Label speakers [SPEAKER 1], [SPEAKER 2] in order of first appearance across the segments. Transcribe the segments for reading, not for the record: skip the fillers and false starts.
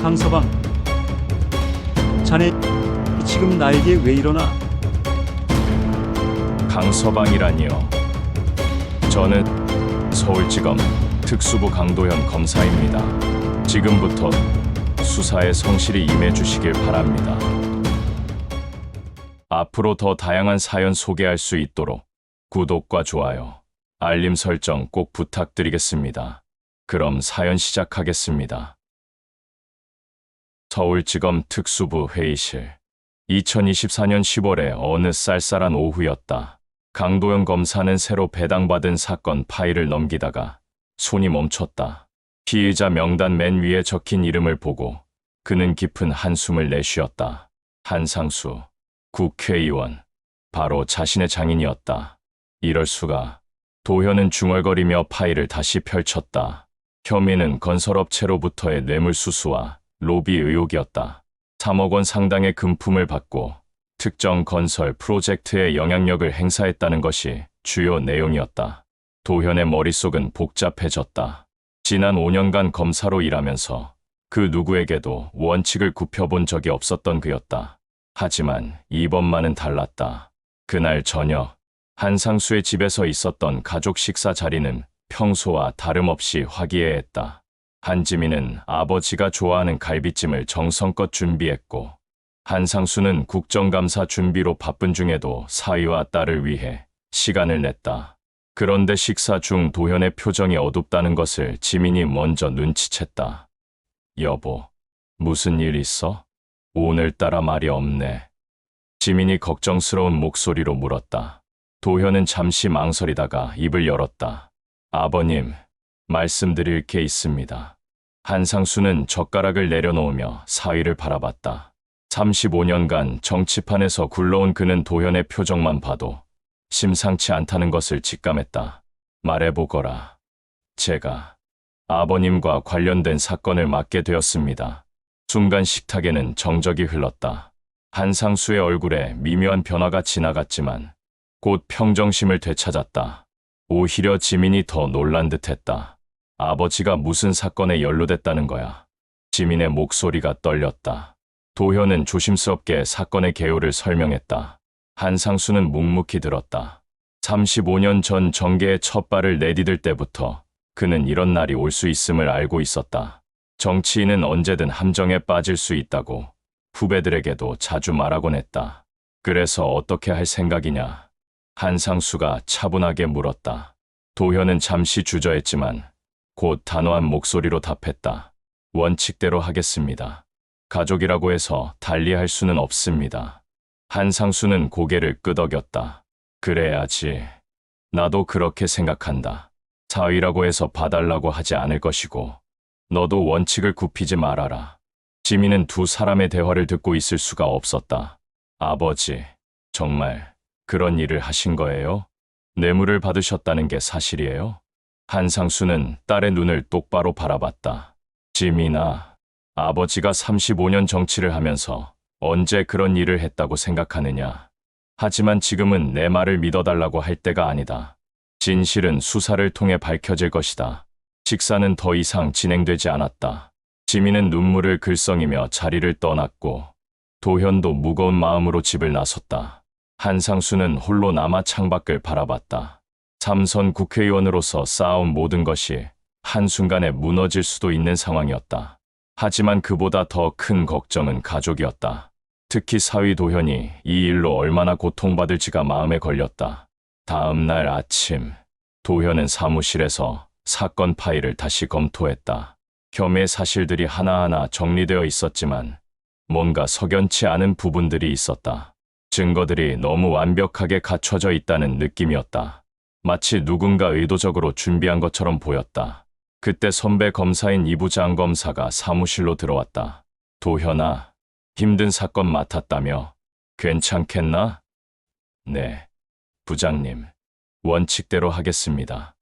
[SPEAKER 1] 강서방, 자네 지금 나에게 왜 이러나?
[SPEAKER 2] 강서방이라니요. 저는 서울지검 특수부 강도현 검사입니다. 지금부터 수사에 성실히 임해주시길 바랍니다. 앞으로 더 다양한 사연 소개할 수 있도록 구독과 좋아요, 알림 설정 꼭 부탁드리겠습니다. 그럼 사연 시작하겠습니다. 서울지검 특수부 회의실. 2024년 10월에 어느 쌀쌀한 오후였다. 강도현 검사는 새로 배당받은 사건 파일을 넘기다가 손이 멈췄다. 피의자 명단 맨 위에 적힌 이름을 보고 그는 깊은 한숨을 내쉬었다. 한상수, 국회의원. 바로 자신의 장인이었다. 이럴 수가. 도현은 중얼거리며 파일을 다시 펼쳤다. 혐의는 건설업체로부터의 뇌물수수와 로비 의혹이었다. 3억 원 상당의 금품을 받고 특정 건설 프로젝트에 영향력을 행사했다는 것이 주요 내용이었다. 도현의 머릿속은 복잡해졌다. 지난 5년간 검사로 일하면서 그 누구에게도 원칙을 굽혀본 적이 없었던 그였다. 하지만 이번만은 달랐다. 그날 저녁, 한상수의 집에서 있었던 가족 식사 자리는 평소와 다름없이 화기애애했다. 한지민은 아버지가 좋아하는 갈비찜을 정성껏 준비했고, 한상수는 국정감사 준비로 바쁜 중에도 사위와 딸을 위해 시간을 냈다. 그런데 식사 중 도현의 표정이 어둡다는 것을 지민이 먼저 눈치챘다. 여보, 무슨 일 있어? 오늘따라 말이 없네. 지민이 걱정스러운 목소리로 물었다. 도현은 잠시 망설이다가 입을 열었다. 아버님, 말씀드릴 게 있습니다. 한상수는 젓가락을 내려놓으며 사위를 바라봤다. 35년간 정치판에서 굴러온 그는 도현의 표정만 봐도 심상치 않다는 것을 직감했다. 말해보거라. 제가 아버님과 관련된 사건을 맡게 되었습니다. 순간 식탁에는 정적이 흘렀다. 한상수의 얼굴에 미묘한 변화가 지나갔지만 곧 평정심을 되찾았다. 오히려 지민이 더 놀란 듯했다. 아버지가 무슨 사건에 연루됐다는 거야. 지민의 목소리가 떨렸다. 도현은 조심스럽게 사건의 개요를 설명했다. 한상수는 묵묵히 들었다. 35년 전 정계의 첫 발을 내디딜 때부터 그는 이런 날이 올 수 있음을 알고 있었다. 정치인은 언제든 함정에 빠질 수 있다고 후배들에게도 자주 말하곤 했다. 그래서 어떻게 할 생각이냐? 한상수가 차분하게 물었다. 도현은 잠시 주저했지만 곧 단호한 목소리로 답했다. 원칙대로 하겠습니다. 가족이라고 해서 달리할 수는 없습니다. 한상수는 고개를 끄덕였다. 그래야지. 나도 그렇게 생각한다. 사위라고 해서 봐달라고 하지 않을 것이고 너도 원칙을 굽히지 말아라. 지민은 두 사람의 대화를 듣고 있을 수가 없었다. 아버지, 정말 그런 일을 하신 거예요? 뇌물을 받으셨다는 게 사실이에요? 한상수는 딸의 눈을 똑바로 바라봤다. 지민아, 아버지가 35년 정치를 하면서 언제 그런 일을 했다고 생각하느냐. 하지만 지금은 내 말을 믿어달라고 할 때가 아니다. 진실은 수사를 통해 밝혀질 것이다. 식사는 더 이상 진행되지 않았다. 지민은 눈물을 글썽이며 자리를 떠났고 도현도 무거운 마음으로 집을 나섰다. 한상수는 홀로 남아 창밖을 바라봤다. 3선 국회의원으로서 쌓아온 모든 것이 한순간에 무너질 수도 있는 상황이었다. 하지만 그보다 더 큰 걱정은 가족이었다. 특히 사위 도현이 이 일로 얼마나 고통받을지가 마음에 걸렸다. 다음 날 아침, 도현은 사무실에서 사건 파일을 다시 검토했다. 혐의 사실들이 하나하나 정리되어 있었지만 뭔가 석연치 않은 부분들이 있었다. 증거들이 너무 완벽하게 갖춰져 있다는 느낌이었다. 마치 누군가 의도적으로 준비한 것처럼 보였다. 그때 선배 검사인 이부장 검사가 사무실로 들어왔다. 도현아, 힘든 사건 맡았다며? 괜찮겠나? 네, 부장님. 원칙대로 하겠습니다.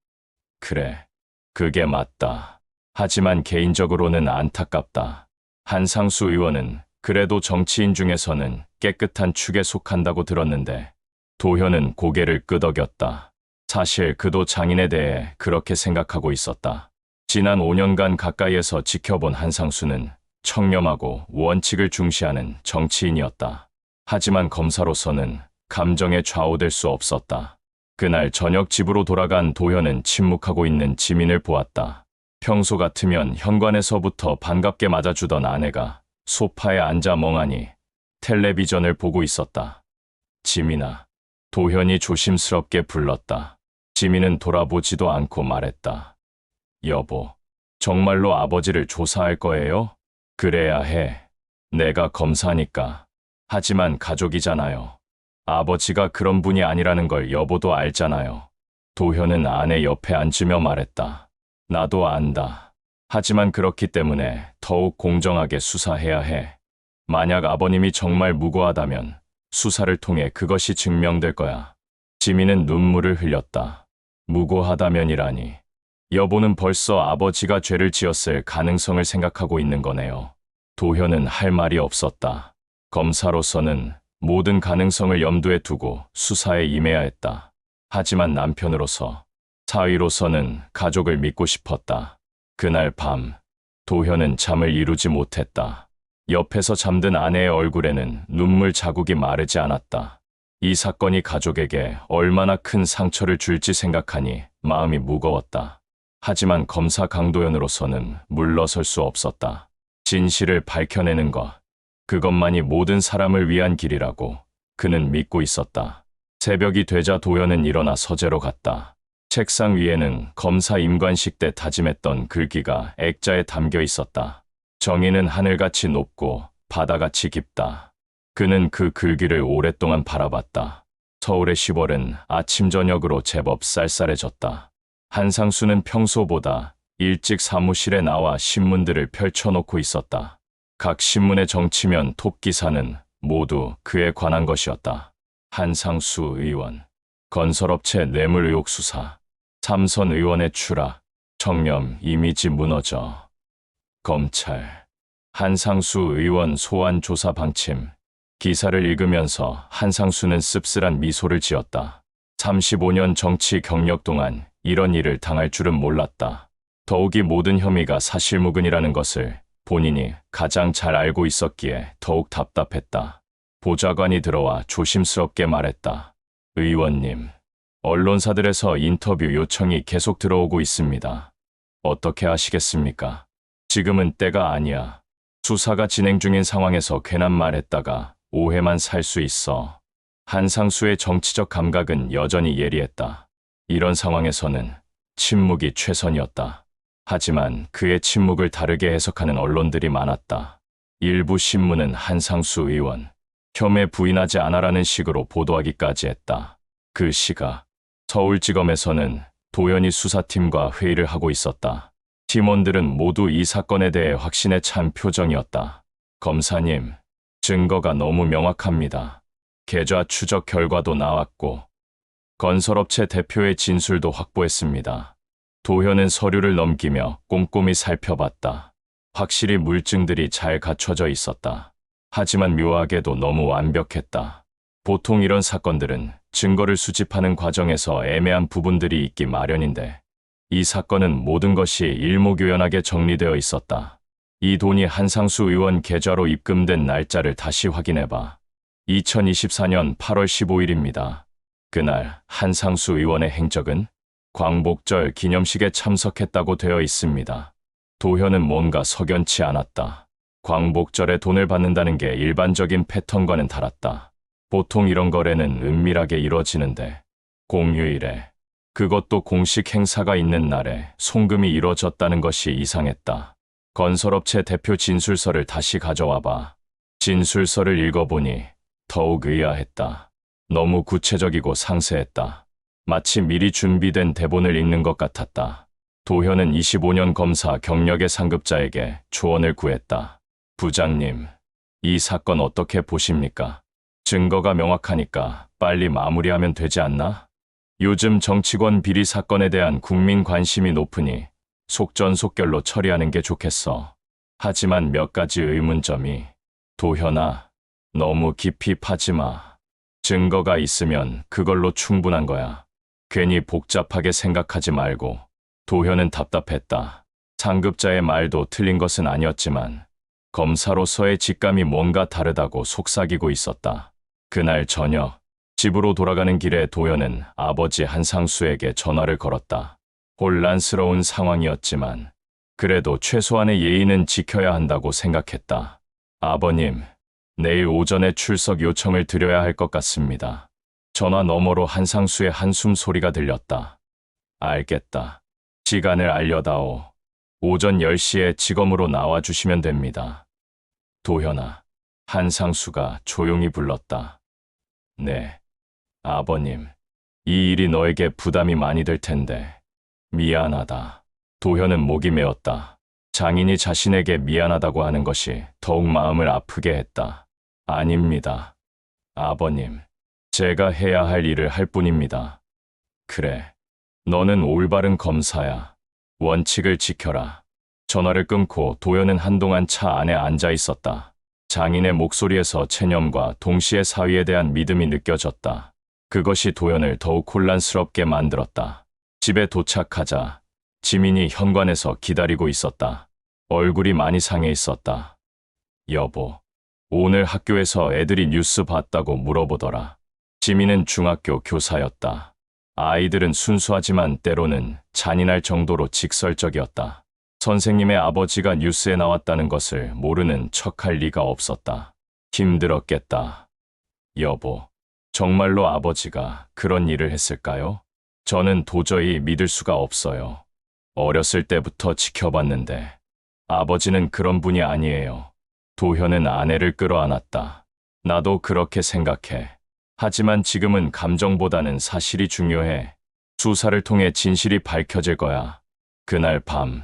[SPEAKER 2] 그래, 그게 맞다. 하지만 개인적으로는 안타깝다. 한상수 의원은 그래도 정치인 중에서는 깨끗한 축에 속한다고 들었는데 도현은 고개를 끄덕였다. 사실 그도 장인에 대해 그렇게 생각하고 있었다. 지난 5년간 가까이에서 지켜본 한상수는 청렴하고 원칙을 중시하는 정치인이었다. 하지만 검사로서는 감정에 좌우될 수 없었다. 그날 저녁 집으로 돌아간 도현은 침묵하고 있는 지민을 보았다. 평소 같으면 현관에서부터 반갑게 맞아주던 아내가 소파에 앉아 멍하니 텔레비전을 보고 있었다. 지민아. 도현이 조심스럽게 불렀다. 지민은 돌아보지도 않고 말했다. 여보, 정말로 아버지를 조사할 거예요? 그래야 해. 내가 검사니까. 하지만 가족이잖아요. 아버지가 그런 분이 아니라는 걸 여보도 알잖아요. 도현은 아내 옆에 앉으며 말했다. 나도 안다. 하지만 그렇기 때문에 더욱 공정하게 수사해야 해. 만약 아버님이 정말 무고하다면 수사를 통해 그것이 증명될 거야. 지민은 눈물을 흘렸다. 무고하다면이라니. 여보는 벌써 아버지가 죄를 지었을 가능성을 생각하고 있는 거네요. 도현은 할 말이 없었다. 검사로서는 모든 가능성을 염두에 두고 수사에 임해야 했다. 하지만 남편으로서, 사위로서는 가족을 믿고 싶었다. 그날 밤, 도현은 잠을 이루지 못했다. 옆에서 잠든 아내의 얼굴에는 눈물 자국이 마르지 않았다. 이 사건이 가족에게 얼마나 큰 상처를 줄지 생각하니 마음이 무거웠다. 하지만 검사 강도현으로서는 물러설 수 없었다. 진실을 밝혀내는 것, 그것만이 모든 사람을 위한 길이라고 그는 믿고 있었다. 새벽이 되자 도현은 일어나 서재로 갔다. 책상 위에는 검사 임관식 때 다짐했던 글귀가 액자에 담겨 있었다. 정의는 하늘같이 높고 바다같이 깊다. 그는 그 글귀를 오랫동안 바라봤다. 서울의 10월은 아침 저녁으로 제법 쌀쌀해졌다. 한상수는 평소보다 일찍 사무실에 나와 신문들을 펼쳐놓고 있었다. 각 신문의 정치면 톱 기사는 모두 그에 관한 것이었다. 한상수 의원, 건설업체 뇌물 의혹 수사, 삼선 의원의 추락, 청렴 이미지 무너져, 검찰, 한상수 의원 소환 조사 방침. 기사를 읽으면서 한상수는 씁쓸한 미소를 지었다. 35년 정치 경력 동안 이런 일을 당할 줄은 몰랐다. 더욱이 모든 혐의가 사실무근이라는 것을 본인이 가장 잘 알고 있었기에 더욱 답답했다. 보좌관이 들어와 조심스럽게 말했다. 의원님, 언론사들에서 인터뷰 요청이 계속 들어오고 있습니다. 어떻게 하시겠습니까? 지금은 때가 아니야. 수사가 진행 중인 상황에서 괜한 말 했다가 오해만 살 수 있어. 한상수의 정치적 감각은 여전히 예리했다. 이런 상황에서는 침묵이 최선이었다. 하지만 그의 침묵을 다르게 해석하는 언론들이 많았다. 일부 신문은 한상수 의원, 혐의 부인하지 않아라는 식으로 보도하기까지 했다. 그 시각, 서울지검에서는 도현이 수사팀과 회의를 하고 있었다. 팀원들은 모두 이 사건에 대해 확신에 찬 표정이었다. 검사님, 증거가 너무 명확합니다. 계좌 추적 결과도 나왔고, 건설업체 대표의 진술도 확보했습니다. 도현은 서류를 넘기며 꼼꼼히 살펴봤다. 확실히 물증들이 잘 갖춰져 있었다. 하지만 묘하게도 너무 완벽했다. 보통 이런 사건들은 증거를 수집하는 과정에서 애매한 부분들이 있기 마련인데, 이 사건은 모든 것이 일목요연하게 정리되어 있었다. 이 돈이 한상수 의원 계좌로 입금된 날짜를 다시 확인해봐. 2024년 8월 15일입니다. 그날 한상수 의원의 행적은 광복절 기념식에 참석했다고 되어 있습니다. 도현은 뭔가 석연치 않았다. 광복절에 돈을 받는다는 게 일반적인 패턴과는 달랐다. 보통 이런 거래는 은밀하게 이뤄지는데 공휴일에, 그것도 공식 행사가 있는 날에 송금이 이뤄졌다는 것이 이상했다. 건설업체 대표 진술서를 다시 가져와봐. 진술서를 읽어보니 더욱 의아했다. 너무 구체적이고 상세했다. 마치 미리 준비된 대본을 읽는 것 같았다. 도현은 25년 검사 경력의 상급자에게 조언을 구했다. 부장님, 이 사건 어떻게 보십니까? 증거가 명확하니까 빨리 마무리하면 되지 않나? 요즘 정치권 비리 사건에 대한 국민 관심이 높으니 속전속결로 처리하는 게 좋겠어. 하지만 몇 가지 의문점이. 도현아, 너무 깊이 파지 마. 증거가 있으면 그걸로 충분한 거야. 괜히 복잡하게 생각하지 말고. 도현은 답답했다. 상급자의 말도 틀린 것은 아니었지만 검사로서의 직감이 뭔가 다르다고 속삭이고 있었다. 그날 저녁, 집으로 돌아가는 길에 도연은 아버지 한상수에게 전화를 걸었다. 혼란스러운 상황이었지만 그래도 최소한의 예의는 지켜야 한다고 생각했다. 아버님, 내일 오전에 출석 요청을 드려야 할 것 같습니다. 전화 너머로 한상수의 한숨 소리가 들렸다. 알겠다. 시간을 알려다오. 오전 10시에 지검으로 나와주시면 됩니다. 도현아, 한상수가 조용히 불렀다. 네, 아버님. 이 일이 너에게 부담이 많이 될 텐데 미안하다. 도현은 목이 메었다. 장인이 자신에게 미안하다고 하는 것이 더욱 마음을 아프게 했다. 아닙니다. 아버님, 제가 해야 할 일을 할 뿐입니다. 그래, 너는 올바른 검사야. 원칙을 지켜라. 전화를 끊고 도연은 한동안 차 안에 앉아 있었다. 장인의 목소리에서 체념과 동시에 사위에 대한 믿음이 느껴졌다. 그것이 도연을 더욱 혼란스럽게 만들었다. 집에 도착하자 지민이 현관에서 기다리고 있었다. 얼굴이 많이 상해 있었다. 여보, 오늘 학교에서 애들이 뉴스 봤다고 물어보더라. 지민은 중학교 교사였다. 아이들은 순수하지만 때로는 잔인할 정도로 직설적이었다. 선생님의 아버지가 뉴스에 나왔다는 것을 모르는 척할 리가 없었다. 힘들었겠다. 여보, 정말로 아버지가 그런 일을 했을까요? 저는 도저히 믿을 수가 없어요. 어렸을 때부터 지켜봤는데 아버지는 그런 분이 아니에요. 도현은 아내를 끌어안았다. 나도 그렇게 생각해. 하지만 지금은 감정보다는 사실이 중요해. 수사를 통해 진실이 밝혀질 거야. 그날 밤,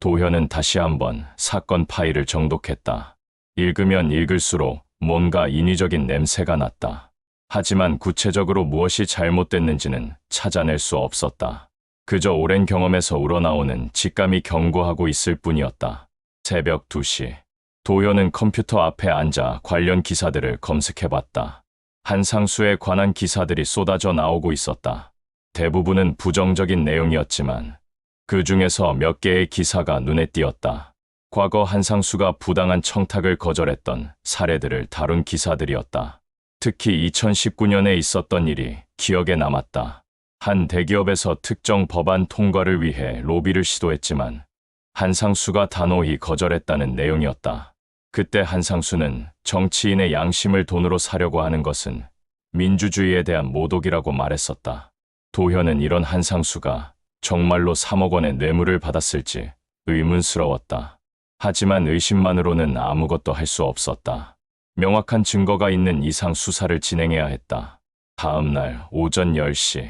[SPEAKER 2] 도현은 다시 한번 사건 파일을 정독했다. 읽으면 읽을수록 뭔가 인위적인 냄새가 났다. 하지만 구체적으로 무엇이 잘못됐는지는 찾아낼 수 없었다. 그저 오랜 경험에서 우러나오는 직감이 경고하고 있을 뿐이었다. 새벽 2시, 도현은 컴퓨터 앞에 앉아 관련 기사들을 검색해봤다. 한상수에 관한 기사들이 쏟아져 나오고 있었다. 대부분은 부정적인 내용이었지만 그 중에서 몇 개의 기사가 눈에 띄었다. 과거 한상수가 부당한 청탁을 거절했던 사례들을 다룬 기사들이었다. 특히 2019년에 있었던 일이 기억에 남았다. 한 대기업에서 특정 법안 통과를 위해 로비를 시도했지만 한상수가 단호히 거절했다는 내용이었다. 그때 한상수는 정치인의 양심을 돈으로 사려고 하는 것은 민주주의에 대한 모독이라고 말했었다. 도현은 이런 한상수가 정말로 3억 원의 뇌물을 받았을지 의문스러웠다. 하지만 의심만으로는 아무것도 할 수 없었다. 명확한 증거가 있는 이상 수사를 진행해야 했다. 다음 날 오전 10시,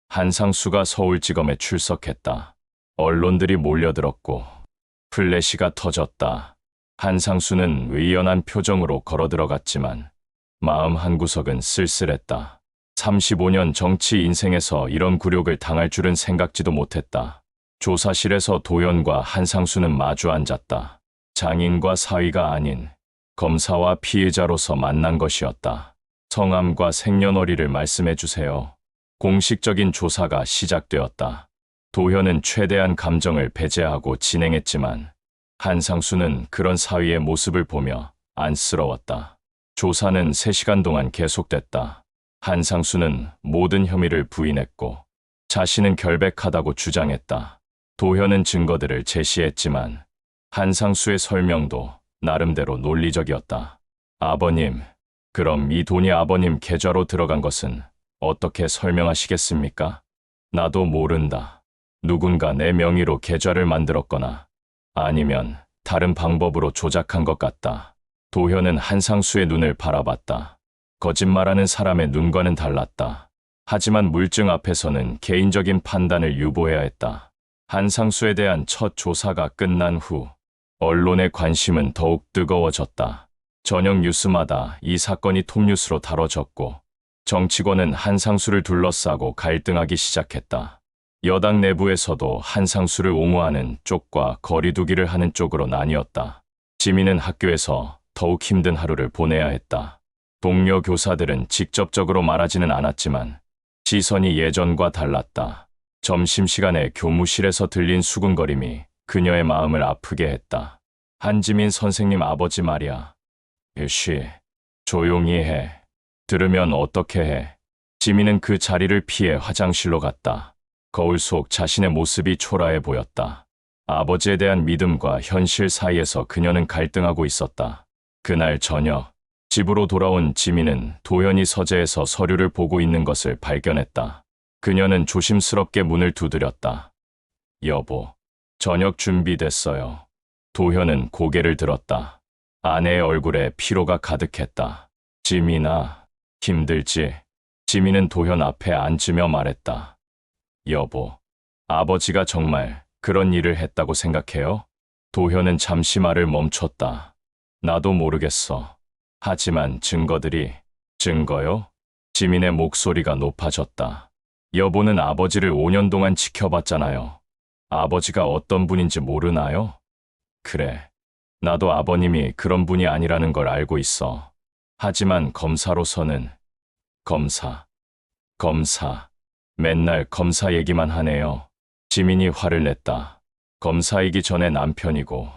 [SPEAKER 2] 한상수가 서울지검에 출석했다. 언론들이 몰려들었고 플래시가 터졌다. 한상수는 의연한 표정으로 걸어들어갔지만 마음 한구석은 쓸쓸했다. 35년 정치 인생에서 이런 굴욕을 당할 줄은 생각지도 못했다. 조사실에서 도연과 한상수는 마주 앉았다. 장인과 사위가 아닌 검사와 피해자로서 만난 것이었다. 성함과 생년월일을 말씀해 주세요. 공식적인 조사가 시작되었다. 도현은 최대한 감정을 배제하고 진행했지만 한상수는 그런 사위의 모습을 보며 안쓰러웠다. 조사는 3시간 동안 계속됐다. 한상수는 모든 혐의를 부인했고 자신은 결백하다고 주장했다. 도현은 증거들을 제시했지만 한상수의 설명도 나름대로 논리적이었다. 아버님, 그럼 이 돈이 아버님 계좌로 들어간 것은 어떻게 설명하시겠습니까? 나도 모른다. 누군가 내 명의로 계좌를 만들었거나 아니면 다른 방법으로 조작한 것 같다. 도현은 한상수의 눈을 바라봤다. 거짓말하는 사람의 눈과는 달랐다. 하지만 물증 앞에서는 개인적인 판단을 유보해야 했다. 한상수에 대한 첫 조사가 끝난 후 언론의 관심은 더욱 뜨거워졌다. 저녁 뉴스마다 이 사건이 톱뉴스로 다뤄졌고 정치권은 한상수를 둘러싸고 갈등하기 시작했다. 여당 내부에서도 한상수를 옹호하는 쪽과 거리두기를 하는 쪽으로 나뉘었다. 지민은 학교에서 더욱 힘든 하루를 보내야 했다. 동료 교사들은 직접적으로 말하지는 않았지만 시선이 예전과 달랐다. 점심시간에 교무실에서 들린 수군거림이 그녀의 마음을 아프게 했다. 한지민 선생님 아버지 말이야. 조용히 해. 들으면 어떻게 해. 지민은 그 자리를 피해 화장실로 갔다. 거울 속 자신의 모습이 초라해 보였다. 아버지에 대한 믿음과 현실 사이에서 그녀는 갈등하고 있었다. 그날 저녁, 집으로 돌아온 지민은 도현이 서재에서 서류를 보고 있는 것을 발견했다. 그녀는 조심스럽게 문을 두드렸다. 여보, 저녁 준비됐어요. 도현은 고개를 들었다. 아내의 얼굴에 피로가 가득했다. 지민아, 힘들지? 지민은 도현 앞에 앉으며 말했다. 여보, 아버지가 정말 그런 일을 했다고 생각해요? 도현은 잠시 말을 멈췄다. 나도 모르겠어. 하지만 증거요? 지민의 목소리가 높아졌다. 여보는 아버지를 5년 동안 지켜봤잖아요. 아버지가 어떤 분인지 모르나요? 그래. 나도 아버님이 그런 분이 아니라는 걸 알고 있어. 하지만 검사로서는 검사. 맨날 검사 얘기만 하네요. 지민이 화를 냈다. 검사이기 전에 남편이고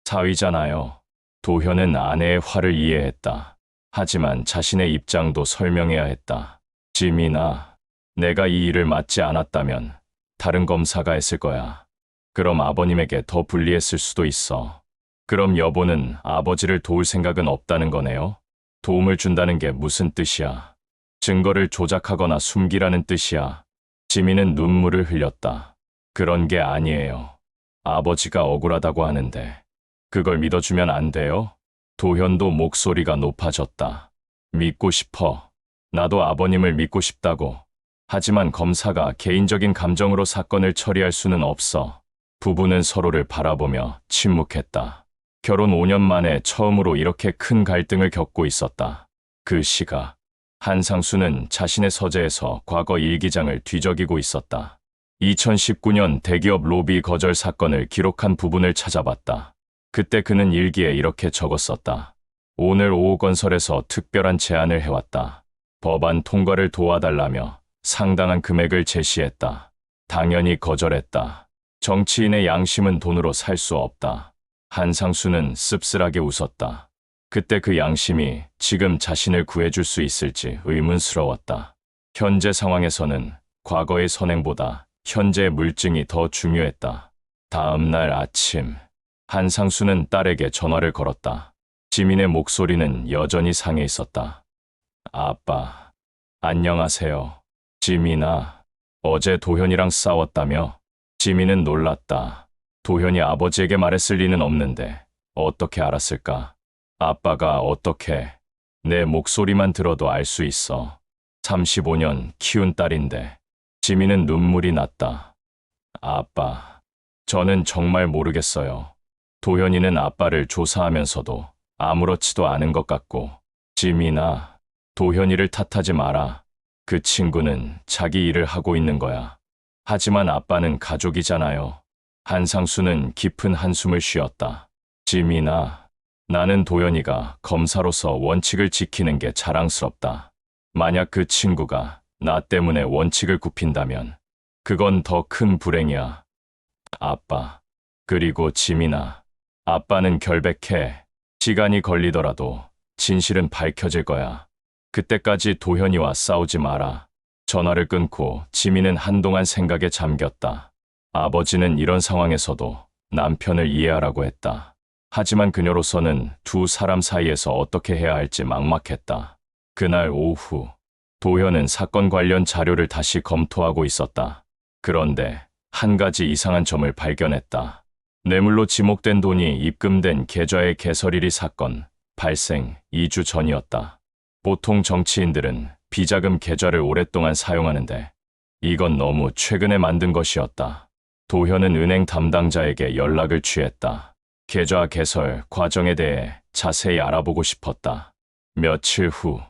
[SPEAKER 2] 사위잖아요. 도현은 아내의 화를 이해했다. 하지만 자신의 입장도 설명해야 했다. 지민아, 내가 이 일을 맡지 않았다면 다른 검사가 했을 거야. 그럼 아버님에게 더 불리했을 수도 있어. 그럼 여보는 아버지를 도울 생각은 없다는 거네요? 도움을 준다는 게 무슨 뜻이야? 증거를 조작하거나 숨기라는 뜻이야. 지민은 눈물을 흘렸다. 그런 게 아니에요. 아버지가 억울하다고 하는데 그걸 믿어주면 안 돼요? 도현도 목소리가 높아졌다. 믿고 싶어. 나도 아버님을 믿고 싶다고. 하지만 검사가 개인적인 감정으로 사건을 처리할 수는 없어. 부부는 서로를 바라보며 침묵했다. 결혼 5년 만에 처음으로 이렇게 큰 갈등을 겪고 있었다. 그 시각, 한상수는 자신의 서재에서 과거 일기장을 뒤적이고 있었다. 2019년 대기업 로비 거절 사건을 기록한 부분을 찾아봤다. 그때 그는 일기에 이렇게 적었었다. 오늘 오후 건설에서 특별한 제안을 해왔다. 법안 통과를 도와달라며 상당한 금액을 제시했다. 당연히 거절했다. 정치인의 양심은 돈으로 살 수 없다. 한상수는 씁쓸하게 웃었다. 그때 그 양심이 지금 자신을 구해줄 수 있을지 의문스러웠다. 현재 상황에서는 과거의 선행보다 현재의 물증이 더 중요했다. 다음 날 아침, 한상수는 딸에게 전화를 걸었다. 지민의 목소리는 여전히 상해 있었다. 아빠, 안녕하세요. 지민아, 어제 도현이랑 싸웠다며? 지민은 놀랐다. 도현이 아버지에게 말했을 리는 없는데 어떻게 알았을까? 아빠가 어떻게? 내 목소리만 들어도 알 수 있어. 35년 키운 딸인데. 지민은 눈물이 났다. 아빠, 저는 정말 모르겠어요. 도현이는 아빠를 조사하면서도 아무렇지도 않은 것 같고. 지민아, 도현이를 탓하지 마라. 그 친구는 자기 일을 하고 있는 거야. 하지만 아빠는 가족이잖아요. 한상수는 깊은 한숨을 쉬었다. 지민아, 나는 도현이가 검사로서 원칙을 지키는 게 자랑스럽다. 만약 그 친구가 나 때문에 원칙을 굽힌다면 그건 더 큰 불행이야. 아빠, 그리고 지민아, 아빠는 결백해. 시간이 걸리더라도 진실은 밝혀질 거야. 그때까지 도현이와 싸우지 마라. 전화를 끊고 지민은 한동안 생각에 잠겼다. 아버지는 이런 상황에서도 남편을 이해하라고 했다. 하지만 그녀로서는 두 사람 사이에서 어떻게 해야 할지 막막했다. 그날 오후, 도현은 사건 관련 자료를 다시 검토하고 있었다. 그런데 한 가지 이상한 점을 발견했다. 뇌물로 지목된 돈이 입금된 계좌의 개설일이 사건 발생 2주 전이었다. 보통 정치인들은 비자금 계좌를 오랫동안 사용하는데 이건 너무 최근에 만든 것이었다. 도현은 은행 담당자에게 연락을 취했다. 계좌 개설 과정에 대해 자세히 알아보고 싶었다. 며칠 후,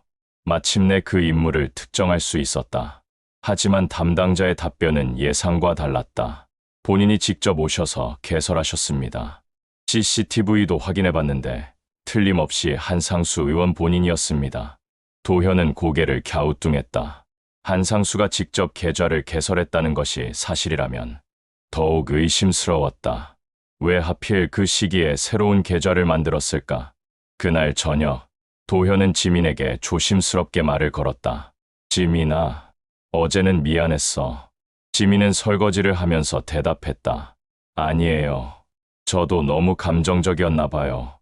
[SPEAKER 2] 마침내 그 인물을 특정할 수 있었다. 하지만 담당자의 답변은 예상과 달랐다. 본인이 직접 오셔서 개설하셨습니다. CCTV도 확인해봤는데 틀림없이 한상수 의원 본인이었습니다. 도현은 고개를 갸우뚱했다. 한상수가 직접 계좌를 개설했다는 것이 사실이라면 더욱 의심스러웠다. 왜 하필 그 시기에 새로운 계좌를 만들었을까? 그날 저녁, 도현은 지민에게 조심스럽게 말을 걸었다. 지민아, 어제는 미안했어. 지민은 설거지를 하면서 대답했다. 아니에요. 저도 너무 감정적이었나 봐요.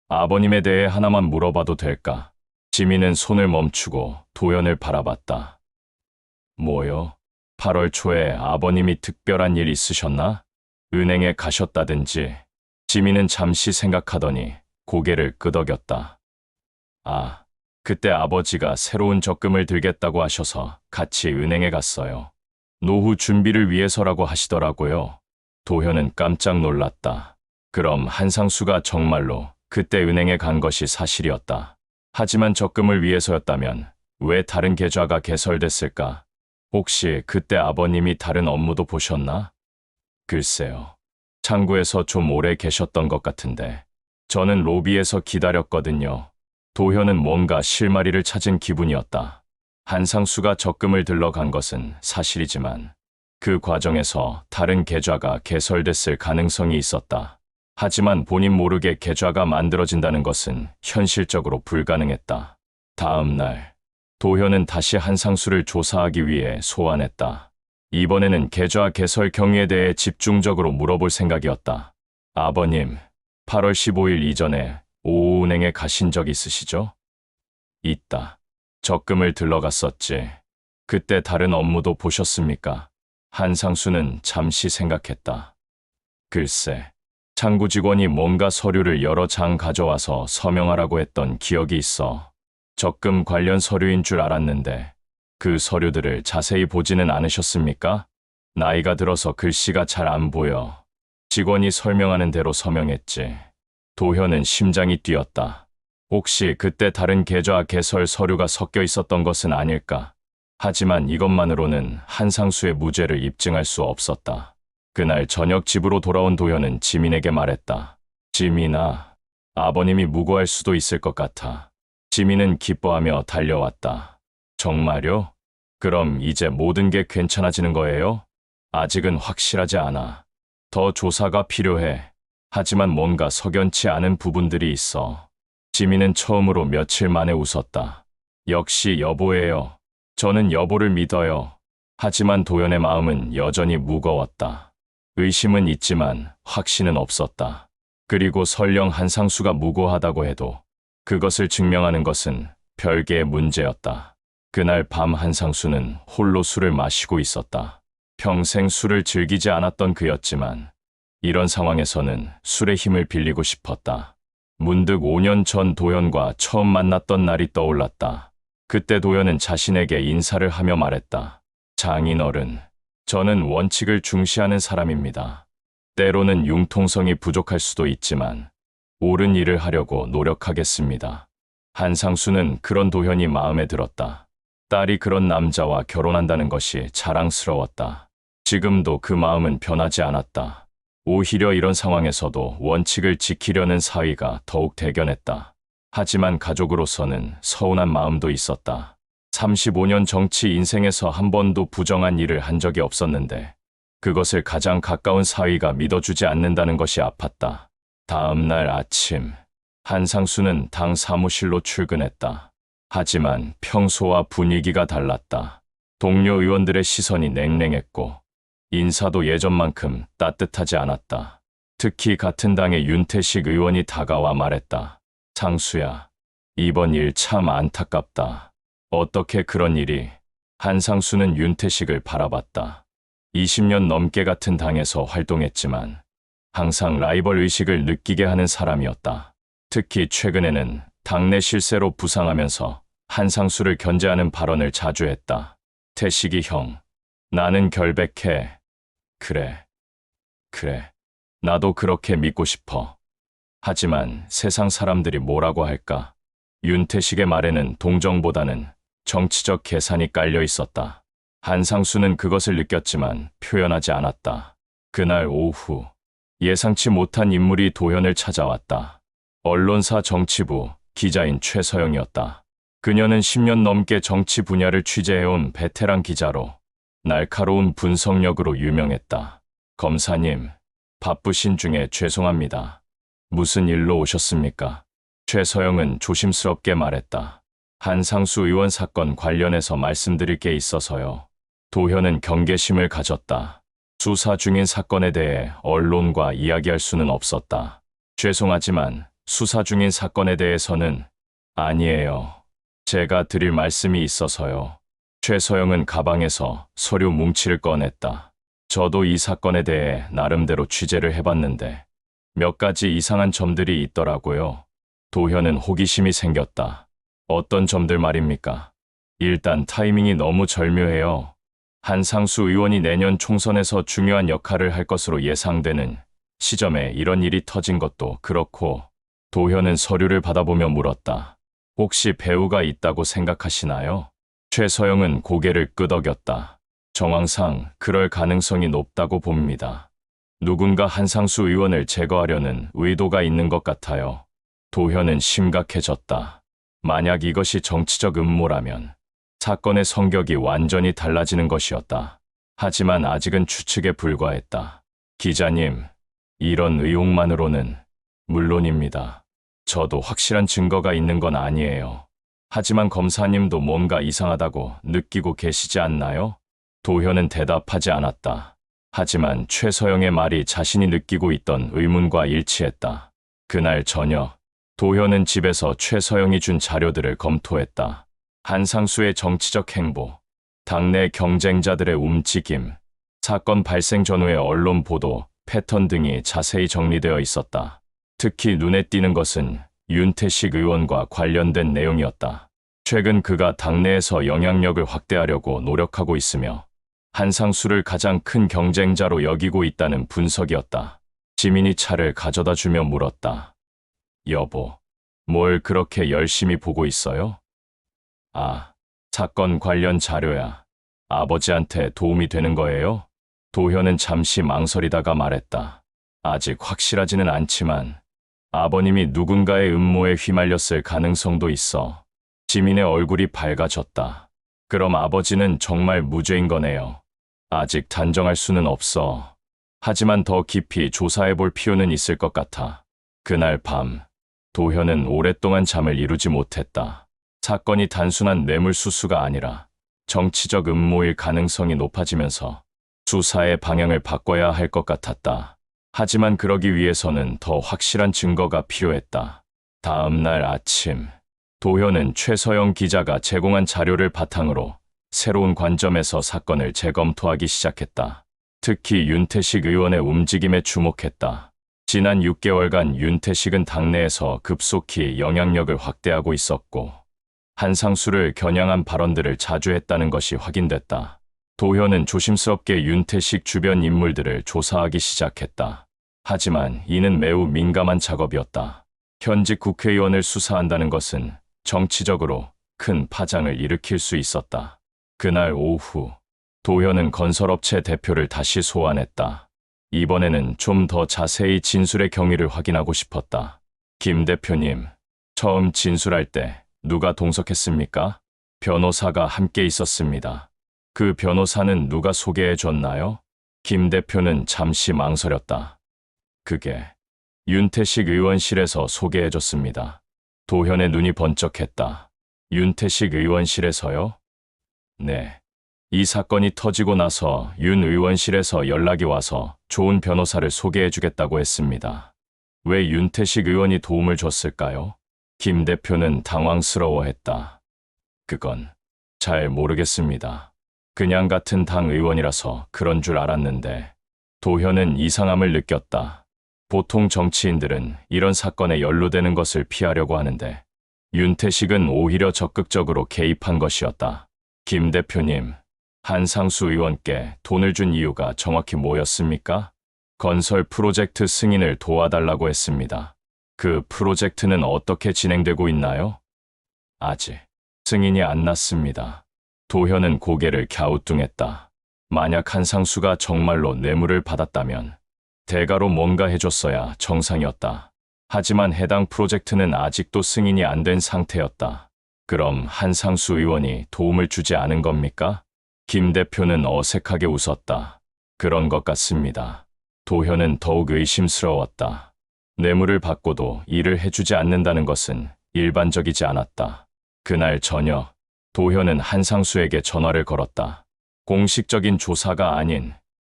[SPEAKER 2] 아버님에 대해 하나만 물어봐도 될까? 지민은 손을 멈추고 도현을 바라봤다. 뭐요? 8월 초에 아버님이 특별한 일 있으셨나? 은행에 가셨다든지. 지민은 잠시 생각하더니 고개를 끄덕였다. 아, 그때 아버지가 새로운 적금을 들겠다고 하셔서 같이 은행에 갔어요. 노후 준비를 위해서라고 하시더라고요. 도현은 깜짝 놀랐다. 그럼 한상수가 정말로 그때 은행에 간 것이 사실이었다. 하지만 적금을 위해서였다면 왜 다른 계좌가 개설됐을까? 혹시 그때 아버님이 다른 업무도 보셨나? 글쎄요. 창구에서 좀 오래 계셨던 것 같은데. 저는 로비에서 기다렸거든요. 도현은 뭔가 실마리를 찾은 기분이었다. 한상수가 적금을 들러간 것은 사실이지만 그 과정에서 다른 계좌가 개설됐을 가능성이 있었다. 하지만 본인 모르게 계좌가 만들어진다는 것은 현실적으로 불가능했다. 다음 날, 도현은 다시 한상수를 조사하기 위해 소환했다. 이번에는 계좌 개설 경위에 대해 집중적으로 물어볼 생각이었다. 아버님, 8월 15일 이전에 오은행에 가신 적 있으시죠? 있다. 적금을 들러갔었지. 그때 다른 업무도 보셨습니까? 한상수는 잠시 생각했다. 글쎄, 창구 직원이 뭔가 서류를 여러 장 가져와서 서명하라고 했던 기억이 있어. 적금 관련 서류인 줄 알았는데 그 서류들을 자세히 보지는 않으셨습니까? 나이가 들어서 글씨가 잘 안 보여. 직원이 설명하는 대로 서명했지. 도현은 심장이 뛰었다. 혹시 그때 다른 계좌 개설 서류가 섞여 있었던 것은 아닐까? 하지만 이것만으로는 한상수의 무죄를 입증할 수 없었다. 그날 저녁 집으로 돌아온 도현은 지민에게 말했다. 지민아, 아버님이 무고할 수도 있을 것 같아. 지민은 기뻐하며 달려왔다. 정말요? 그럼 이제 모든 게 괜찮아지는 거예요? 아직은 확실하지 않아. 더 조사가 필요해. 하지만 뭔가 석연치 않은 부분들이 있어. 지민은 처음으로 며칠 만에 웃었다. 역시 여보예요. 저는 여보를 믿어요. 하지만 도연의 마음은 여전히 무거웠다. 의심은 있지만 확신은 없었다. 그리고 설령 한상수가 무고하다고 해도 그것을 증명하는 것은 별개의 문제였다. 그날 밤 한상수는 홀로 술을 마시고 있었다. 평생 술을 즐기지 않았던 그였지만 이런 상황에서는 술의 힘을 빌리고 싶었다. 문득 5년 전 도연과 처음 만났던 날이 떠올랐다. 그때 도연은 자신에게 인사를 하며 말했다. 장인어른, 저는 원칙을 중시하는 사람입니다. 때로는 융통성이 부족할 수도 있지만 옳은 일을 하려고 노력하겠습니다. 한상수는 그런 도현이 마음에 들었다. 딸이 그런 남자와 결혼한다는 것이 자랑스러웠다. 지금도 그 마음은 변하지 않았다. 오히려 이런 상황에서도 원칙을 지키려는 사위가 더욱 대견했다. 하지만 가족으로서는 서운한 마음도 있었다. 35년 정치 인생에서 한 번도 부정한 일을 한 적이 없었는데 그것을 가장 가까운 사위가 믿어주지 않는다는 것이 아팠다. 다음 날 아침, 한상수는 당 사무실로 출근했다. 하지만 평소와 분위기가 달랐다. 동료 의원들의 시선이 냉랭했고 인사도 예전만큼 따뜻하지 않았다. 특히 같은 당의 윤태식 의원이 다가와 말했다. 상수야, 이번 일 참 안타깝다. 어떻게 그런 일이? 한상수는 윤태식을 바라봤다. 20년 넘게 같은 당에서 활동했지만 항상 라이벌 의식을 느끼게 하는 사람이었다. 특히 최근에는 당내 실세로 부상하면서 한상수를 견제하는 발언을 자주 했다. 태식이 형, 나는 결백해. 그래. 나도 그렇게 믿고 싶어. 하지만 세상 사람들이 뭐라고 할까? 윤태식의 말에는 동정보다는 정치적 계산이 깔려 있었다. 한상수는 그것을 느꼈지만 표현하지 않았다. 그날 오후, 예상치 못한 인물이 도현을 찾아왔다. 언론사 정치부 기자인 최서영이었다. 그녀는 10년 넘게 정치 분야를 취재해온 베테랑 기자로 날카로운 분석력으로 유명했다. 검사님, 바쁘신 중에 죄송합니다. 무슨 일로 오셨습니까? 최서영은 조심스럽게 말했다. 한상수 의원 사건 관련해서 말씀드릴 게 있어서요. 도현은 경계심을 가졌다. 수사 중인 사건에 대해 언론과 이야기할 수는 없었다. 죄송하지만 수사 중인 사건에 대해서는 아니에요. 제가 드릴 말씀이 있어서요. 최서영은 가방에서 서류 뭉치를 꺼냈다. 저도 이 사건에 대해 나름대로 취재를 해봤는데 몇 가지 이상한 점들이 있더라고요. 도현은 호기심이 생겼다. 어떤 점들 말입니까? 일단 타이밍이 너무 절묘해요. 한상수 의원이 내년 총선에서 중요한 역할을 할 것으로 예상되는 시점에 이런 일이 터진 것도 그렇고, 도현은 서류를 받아보며 물었다. 혹시 배우가 있다고 생각하시나요? 최서영은 고개를 끄덕였다. 정황상 그럴 가능성이 높다고 봅니다. 누군가 한상수 의원을 제거하려는 의도가 있는 것 같아요. 도현은 심각해졌다. 만약 이것이 정치적 음모라면 사건의 성격이 완전히 달라지는 것이었다. 하지만 아직은 추측에 불과했다. 기자님, 이런 의혹만으로는 물론입니다. 저도 확실한 증거가 있는 건 아니에요. 하지만 검사님도 뭔가 이상하다고 느끼고 계시지 않나요? 도현은 대답하지 않았다. 하지만 최서영의 말이 자신이 느끼고 있던 의문과 일치했다. 그날 저녁, 도현은 집에서 최서영이 준 자료들을 검토했다. 한상수의 정치적 행보, 당내 경쟁자들의 움직임, 사건 발생 전후의 언론 보도, 패턴 등이 자세히 정리되어 있었다. 특히 눈에 띄는 것은 윤태식 의원과 관련된 내용이었다. 최근 그가 당내에서 영향력을 확대하려고 노력하고 있으며 한상수를 가장 큰 경쟁자로 여기고 있다는 분석이었다. 지민이 차를 가져다 주며 물었다. 여보, 뭘 그렇게 열심히 보고 있어요? 아, 사건 관련 자료야. 아버지한테 도움이 되는 거예요? 도현은 잠시 망설이다가 말했다. 아직 확실하지는 않지만 아버님이 누군가의 음모에 휘말렸을 가능성도 있어. 지민의 얼굴이 밝아졌다. 그럼 아버지는 정말 무죄인 거네요. 아직 단정할 수는 없어. 하지만 더 깊이 조사해 볼 필요는 있을 것 같아. 그날 밤, 도현은 오랫동안 잠을 이루지 못했다. 사건이 단순한 뇌물수수가 아니라 정치적 음모일 가능성이 높아지면서 수사의 방향을 바꿔야 할 것 같았다. 하지만 그러기 위해서는 더 확실한 증거가 필요했다. 다음 날 아침, 도현은 최서영 기자가 제공한 자료를 바탕으로 새로운 관점에서 사건을 재검토하기 시작했다. 특히 윤태식 의원의 움직임에 주목했다. 지난 6개월간 윤태식은 당내에서 급속히 영향력을 확대하고 있었고 한상수를 겨냥한 발언들을 자주 했다는 것이 확인됐다. 도현은 조심스럽게 윤태식 주변 인물들을 조사하기 시작했다. 하지만 이는 매우 민감한 작업이었다. 현직 국회의원을 수사한다는 것은 정치적으로 큰 파장을 일으킬 수 있었다. 그날 오후, 도현은 건설업체 대표를 다시 소환했다. 이번에는 좀 더 자세히 진술의 경위를 확인하고 싶었다. 김 대표님, 처음 진술할 때 누가 동석했습니까? 변호사가 함께 있었습니다. 그 변호사는 누가 소개해 줬나요? 김 대표는 잠시 망설였다. 그게 윤태식 의원실에서 소개해 줬습니다. 도현의 눈이 번쩍했다. 윤태식 의원실에서요? 네. 이 사건이 터지고 나서 윤 의원실에서 연락이 와서 좋은 변호사를 소개해 주겠다고 했습니다. 왜 윤태식 의원이 도움을 줬을까요? 김 대표는 당황스러워했다. 그건 잘 모르겠습니다. 그냥 같은 당 의원이라서 그런 줄 알았는데 도현은 이상함을 느꼈다. 보통 정치인들은 이런 사건에 연루되는 것을 피하려고 하는데 윤태식은 오히려 적극적으로 개입한 것이었다. 김 대표님, 한상수 의원께 돈을 준 이유가 정확히 뭐였습니까? 건설 프로젝트 승인을 도와달라고 했습니다. 그 프로젝트는 어떻게 진행되고 있나요? 아직 승인이 안 났습니다. 도현은 고개를 갸우뚱했다. 만약 한상수가 정말로 뇌물을 받았다면 대가로 뭔가 해줬어야 정상이었다. 하지만 해당 프로젝트는 아직도 승인이 안 된 상태였다. 그럼 한상수 의원이 도움을 주지 않은 겁니까? 김 대표는 어색하게 웃었다. 그런 것 같습니다. 도현은 더욱 의심스러웠다. 뇌물을 받고도 일을 해주지 않는다는 것은 일반적이지 않았다. 그날 저녁, 도현은 한상수에게 전화를 걸었다. 공식적인 조사가 아닌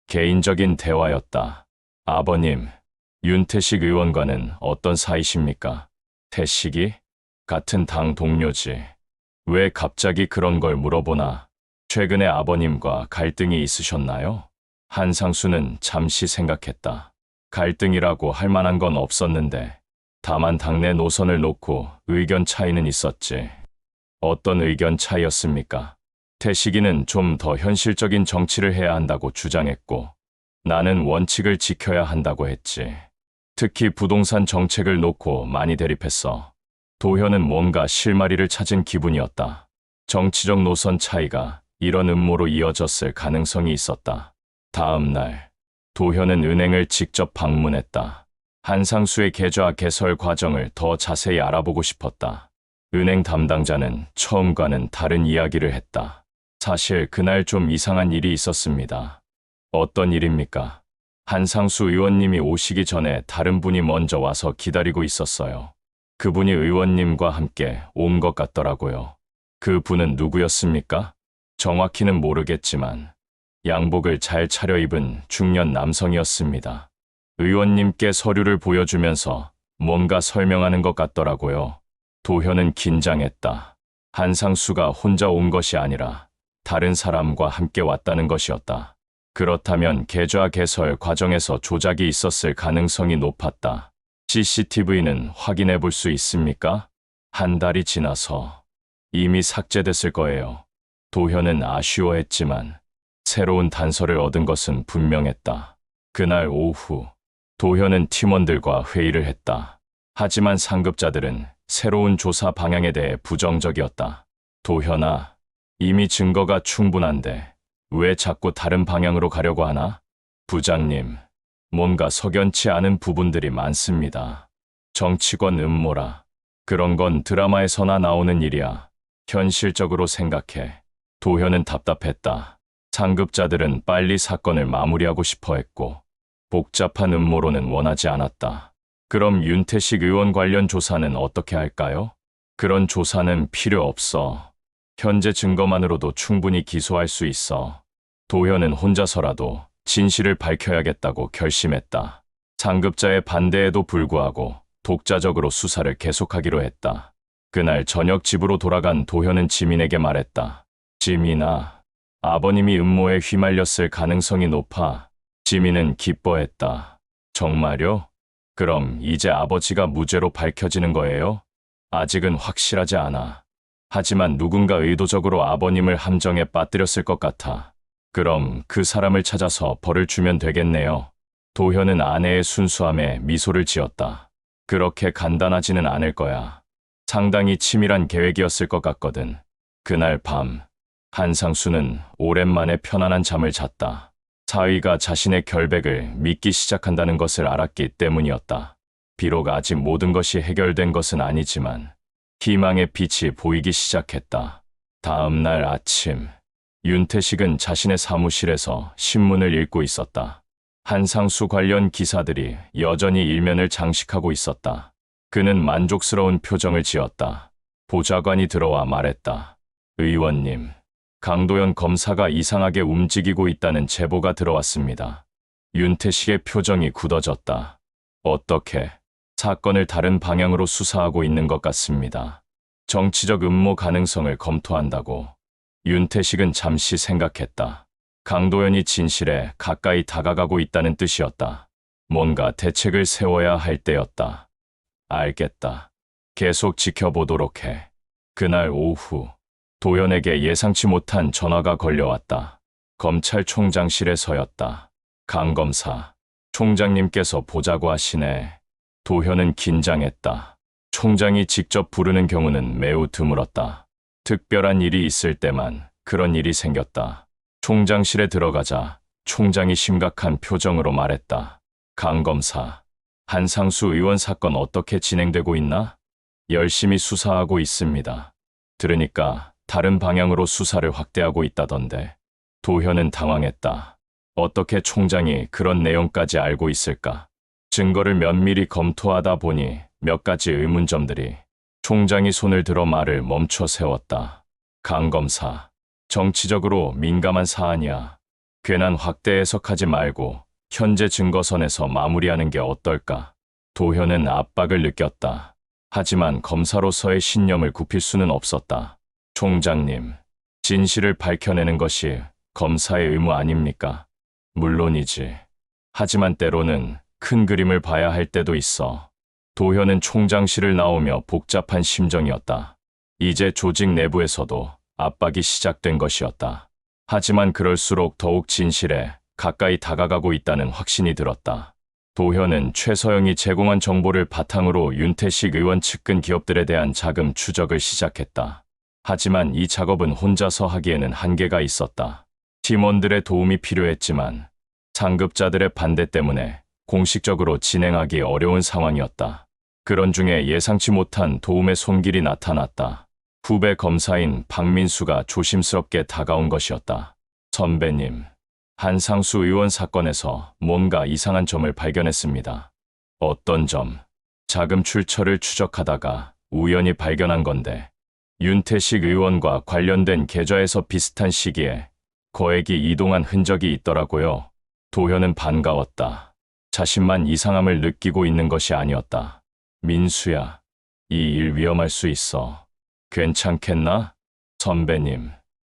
[SPEAKER 2] 개인적인 대화였다. 아버님, 윤태식 의원과는 어떤 사이십니까? 태식이? 같은 당 동료지. 왜 갑자기 그런 걸 물어보나? 최근에 아버님과 갈등이 있으셨나요? 한상수는 잠시 생각했다. 갈등이라고 할 만한 건 없었는데, 다만 당내 노선을 놓고 의견 차이는 있었지. 어떤 의견 차이였습니까? 태식이는 좀 더 현실적인 정치를 해야 한다고 주장했고, 나는 원칙을 지켜야 한다고 했지. 특히 부동산 정책을 놓고 많이 대립했어. 도현은 뭔가 실마리를 찾은 기분이었다. 정치적 노선 차이가 이런 음모로 이어졌을 가능성이 있었다. 다음 날, 도현은 은행을 직접 방문했다. 한상수의 계좌 개설 과정을 더 자세히 알아보고 싶었다. 은행 담당자는 처음과는 다른 이야기를 했다. 사실 그날 좀 이상한 일이 있었습니다. 어떤 일입니까? 한상수 의원님이 오시기 전에 다른 분이 먼저 와서 기다리고 있었어요. 그분이 의원님과 함께 온 것 같더라고요. 그 분은 누구였습니까? 정확히는 모르겠지만 양복을 잘 차려입은 중년 남성이었습니다. 의원님께 서류를 보여주면서 뭔가 설명하는 것 같더라고요. 도현은 긴장했다. 한상수가 혼자 온 것이 아니라 다른 사람과 함께 왔다는 것이었다. 그렇다면 계좌 개설 과정에서 조작이 있었을 가능성이 높았다. CCTV는 확인해 볼 수 있습니까? 한 달이 지나서 이미 삭제됐을 거예요. 도현은 아쉬워했지만 새로운 단서를 얻은 것은 분명했다. 그날 오후, 도현은 팀원들과 회의를 했다. 하지만 상급자들은 새로운 조사 방향에 대해 부정적이었다. 도현아, 이미 증거가 충분한데 왜 자꾸 다른 방향으로 가려고 하나? 부장님, 뭔가 석연치 않은 부분들이 많습니다. 정치권 음모라. 그런 건 드라마에서나 나오는 일이야. 현실적으로 생각해. 도현은 답답했다. 상급자들은 빨리 사건을 마무리하고 싶어 했고, 복잡한 음모론은 원하지 않았다. 그럼 윤태식 의원 관련 조사는 어떻게 할까요? 그런 조사는 필요 없어. 현재 증거만으로도 충분히 기소할 수 있어. 도현은 혼자서라도 진실을 밝혀야겠다고 결심했다. 상급자의 반대에도 불구하고 독자적으로 수사를 계속하기로 했다. 그날 저녁 집으로 돌아간 도현은 지민에게 말했다. 지민아, 아버님이 음모에 휘말렸을 가능성이 높아. 지민은 기뻐했다. 정말요? 그럼 이제 아버지가 무죄로 밝혀지는 거예요? 아직은 확실하지 않아. 하지만 누군가 의도적으로 아버님을 함정에 빠뜨렸을 것 같아. 그럼 그 사람을 찾아서 벌을 주면 되겠네요. 도현은 아내의 순수함에 미소를 지었다. 그렇게 간단하지는 않을 거야. 상당히 치밀한 계획이었을 것 같거든. 그날 밤, 한상수는 오랜만에 편안한 잠을 잤다. 사위가 자신의 결백을 믿기 시작한다는 것을 알았기 때문이었다. 비록 아직 모든 것이 해결된 것은 아니지만 희망의 빛이 보이기 시작했다. 다음 날 아침, 윤태식은 자신의 사무실에서 신문을 읽고 있었다. 한상수 관련 기사들이 여전히 일면을 장식하고 있었다. 그는 만족스러운 표정을 지었다. 보좌관이 들어와 말했다. 의원님, 강도현 검사가 이상하게 움직이고 있다는 제보가 들어왔습니다. 윤태식의 표정이 굳어졌다. 어떻게? 사건을 다른 방향으로 수사하고 있는 것 같습니다. 정치적 음모 가능성을 검토한다고. 윤태식은 잠시 생각했다. 강도현이 진실에 가까이 다가가고 있다는 뜻이었다. 뭔가 대책을 세워야 할 때였다. 알겠다. 계속 지켜보도록 해. 그날 오후, 도현에게 예상치 못한 전화가 걸려왔다. 검찰총장실에서였다. 강 검사, 총장님께서 보자고 하시네. 도현은 긴장했다. 총장이 직접 부르는 경우는 매우 드물었다. 특별한 일이 있을 때만 그런 일이 생겼다. 총장실에 들어가자 총장이 심각한 표정으로 말했다. 강 검사, 한상수 의원 사건 어떻게 진행되고 있나? 열심히 수사하고 있습니다. 들으니까 다른 방향으로 수사를 확대하고 있다던데. 도현은 당황했다. 어떻게 총장이 그런 내용까지 알고 있을까? 증거를 면밀히 검토하다 보니 몇 가지 의문점들이. 총장이 손을 들어 말을 멈춰 세웠다. 강 검사, 정치적으로 민감한 사안이야. 괜한 확대 해석하지 말고 현재 증거선에서 마무리하는 게 어떨까? 도현은 압박을 느꼈다. 하지만 검사로서의 신념을 굽힐 수는 없었다. 총장님, 진실을 밝혀내는 것이 검사의 의무 아닙니까? 물론이지. 하지만 때로는 큰 그림을 봐야 할 때도 있어. 도현은 총장실을 나오며 복잡한 심정이었다. 이제 조직 내부에서도 압박이 시작된 것이었다. 하지만 그럴수록 더욱 진실에 가까이 다가가고 있다는 확신이 들었다. 도현은 최서영이 제공한 정보를 바탕으로 윤태식 의원 측근 기업들에 대한 자금 추적을 시작했다. 하지만 이 작업은 혼자서 하기에는 한계가 있었다. 팀원들의 도움이 필요했지만 상급자들의 반대 때문에 공식적으로 진행하기 어려운 상황이었다. 그런 중에 예상치 못한 도움의 손길이 나타났다. 후배 검사인 박민수가 조심스럽게 다가온 것이었다. 선배님, 한상수 의원 사건에서 뭔가 이상한 점을 발견했습니다. 어떤 점? 자금 출처를 추적하다가 우연히 발견한 건데 윤태식 의원과 관련된 계좌에서 비슷한 시기에 거액이 이동한 흔적이 있더라고요. 도현은 반가웠다. 자신만 이상함을 느끼고 있는 것이 아니었다. 민수야, 이 일 위험할 수 있어. 괜찮겠나? 선배님,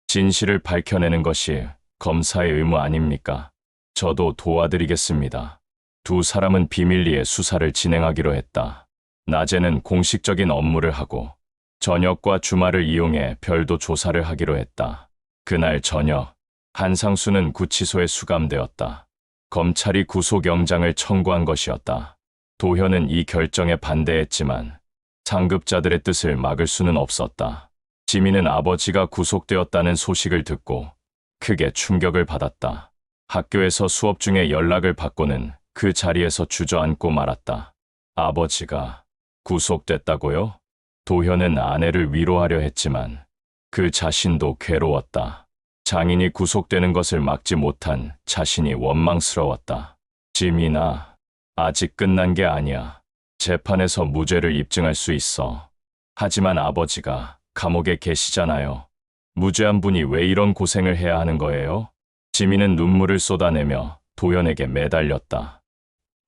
[SPEAKER 2] 진실을 밝혀내는 것이 검사의 의무 아닙니까? 저도 도와드리겠습니다. 두 사람은 비밀리에 수사를 진행하기로 했다. 낮에는 공식적인 업무를 하고 저녁과 주말을 이용해 별도 조사를 하기로 했다. 그날 저녁, 한상수는 구치소에 수감되었다. 검찰이 구속영장을 청구한 것이었다. 도현은 이 결정에 반대했지만 상급자들의 뜻을 막을 수는 없었다. 지민은 아버지가 구속되었다는 소식을 듣고 크게 충격을 받았다. 학교에서 수업 중에 연락을 받고는 그 자리에서 주저앉고 말았다. 아버지가 구속됐다고요? 도현은 아내를 위로하려 했지만 그 자신도 괴로웠다. 장인이 구속되는 것을 막지 못한 자신이 원망스러웠다. 지민아, 아직 끝난 게 아니야. 재판에서 무죄를 입증할 수 있어. 하지만 아버지가 감옥에 계시잖아요. 무죄한 분이 왜 이런 고생을 해야 하는 거예요? 지민은 눈물을 쏟아내며 도현에게 매달렸다.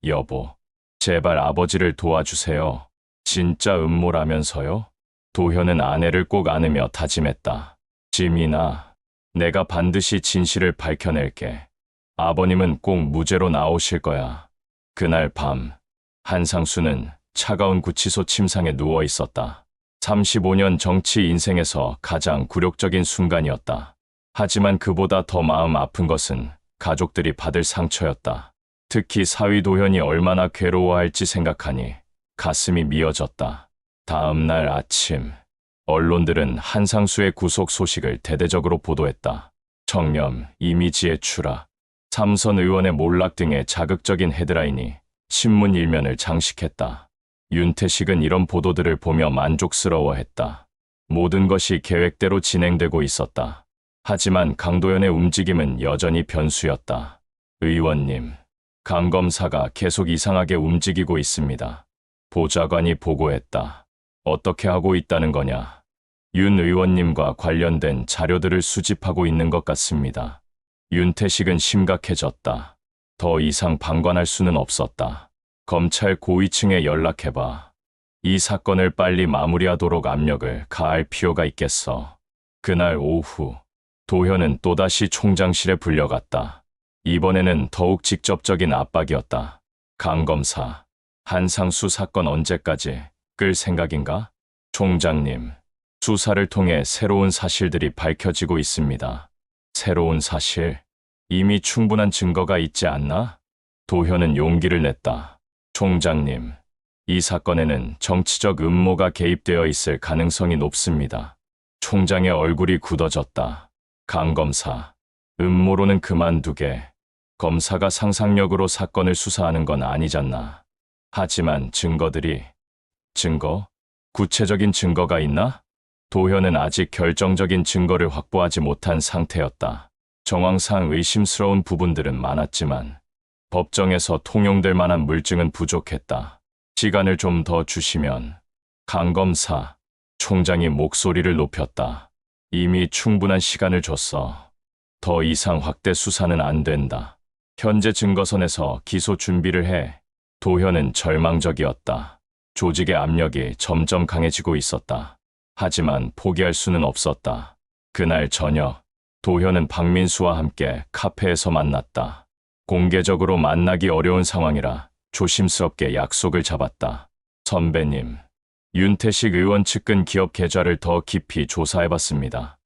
[SPEAKER 2] 여보, 제발 아버지를 도와주세요. 진짜 음모라면서요? 도현은 아내를 꼭 안으며 다짐했다. 지민아, 내가 반드시 진실을 밝혀낼게. 아버님은 꼭 무죄로 나오실 거야. 그날 밤, 한상수는 차가운 구치소 침상에 누워 있었다. 35년 정치 인생에서 가장 굴욕적인 순간이었다. 하지만 그보다 더 마음 아픈 것은 가족들이 받을 상처였다. 특히 사위 도현이 얼마나 괴로워할지 생각하니 가슴이 미어졌다. 다음 날 아침, 언론들은 한상수의 구속 소식을 대대적으로 보도했다. 청렴, 이미지의 추락, 삼선 의원의 몰락 등의 자극적인 헤드라인이 신문 일면을 장식했다. 윤태식은 이런 보도들을 보며 만족스러워했다. 모든 것이 계획대로 진행되고 있었다. 하지만 강도현의 움직임은 여전히 변수였다. 의원님, 강 검사가 계속 이상하게 움직이고 있습니다. 보좌관이 보고했다. 어떻게 하고 있다는 거냐? 윤 의원님과 관련된 자료들을 수집하고 있는 것 같습니다. 윤태식은 심각해졌다. 더 이상 방관할 수는 없었다. 검찰 고위층에 연락해봐. 이 사건을 빨리 마무리하도록 압력을 가할 필요가 있겠어. 그날 오후, 도현은 또다시 총장실에 불려갔다. 이번에는 더욱 직접적인 압박이었다. 강 검사, 한상수 사건 언제까지 끌 생각인가? 총장님, 수사를 통해 새로운 사실들이 밝혀지고 있습니다. 새로운 사실? 이미 충분한 증거가 있지 않나? 도현은 용기를 냈다. 총장님, 이 사건에는 정치적 음모가 개입되어 있을 가능성이 높습니다. 총장의 얼굴이 굳어졌다. 강 검사, 음모로는 그만두게. 검사가 상상력으로 사건을 수사하는 건 아니잖나. 하지만 증거? 구체적인 증거가 있나? 도현은 아직 결정적인 증거를 확보하지 못한 상태였다. 정황상 의심스러운 부분들은 많았지만 법정에서 통용될 만한 물증은 부족했다. 시간을 좀 더 주시면. 강 검사, 총장이 목소리를 높였다. 이미 충분한 시간을 줬어. 더 이상 확대 수사는 안 된다. 현재 증거선에서 기소 준비를 해. 도현은 절망적이었다. 조직의 압력이 점점 강해지고 있었다. 하지만 포기할 수는 없었다. 그날 저녁, 도현은 박민수와 함께 카페에서 만났다. 공개적으로 만나기 어려운 상황이라 조심스럽게 약속을 잡았다. 선배님, 윤태식 의원 측근 기업 계좌를 더 깊이 조사해봤습니다.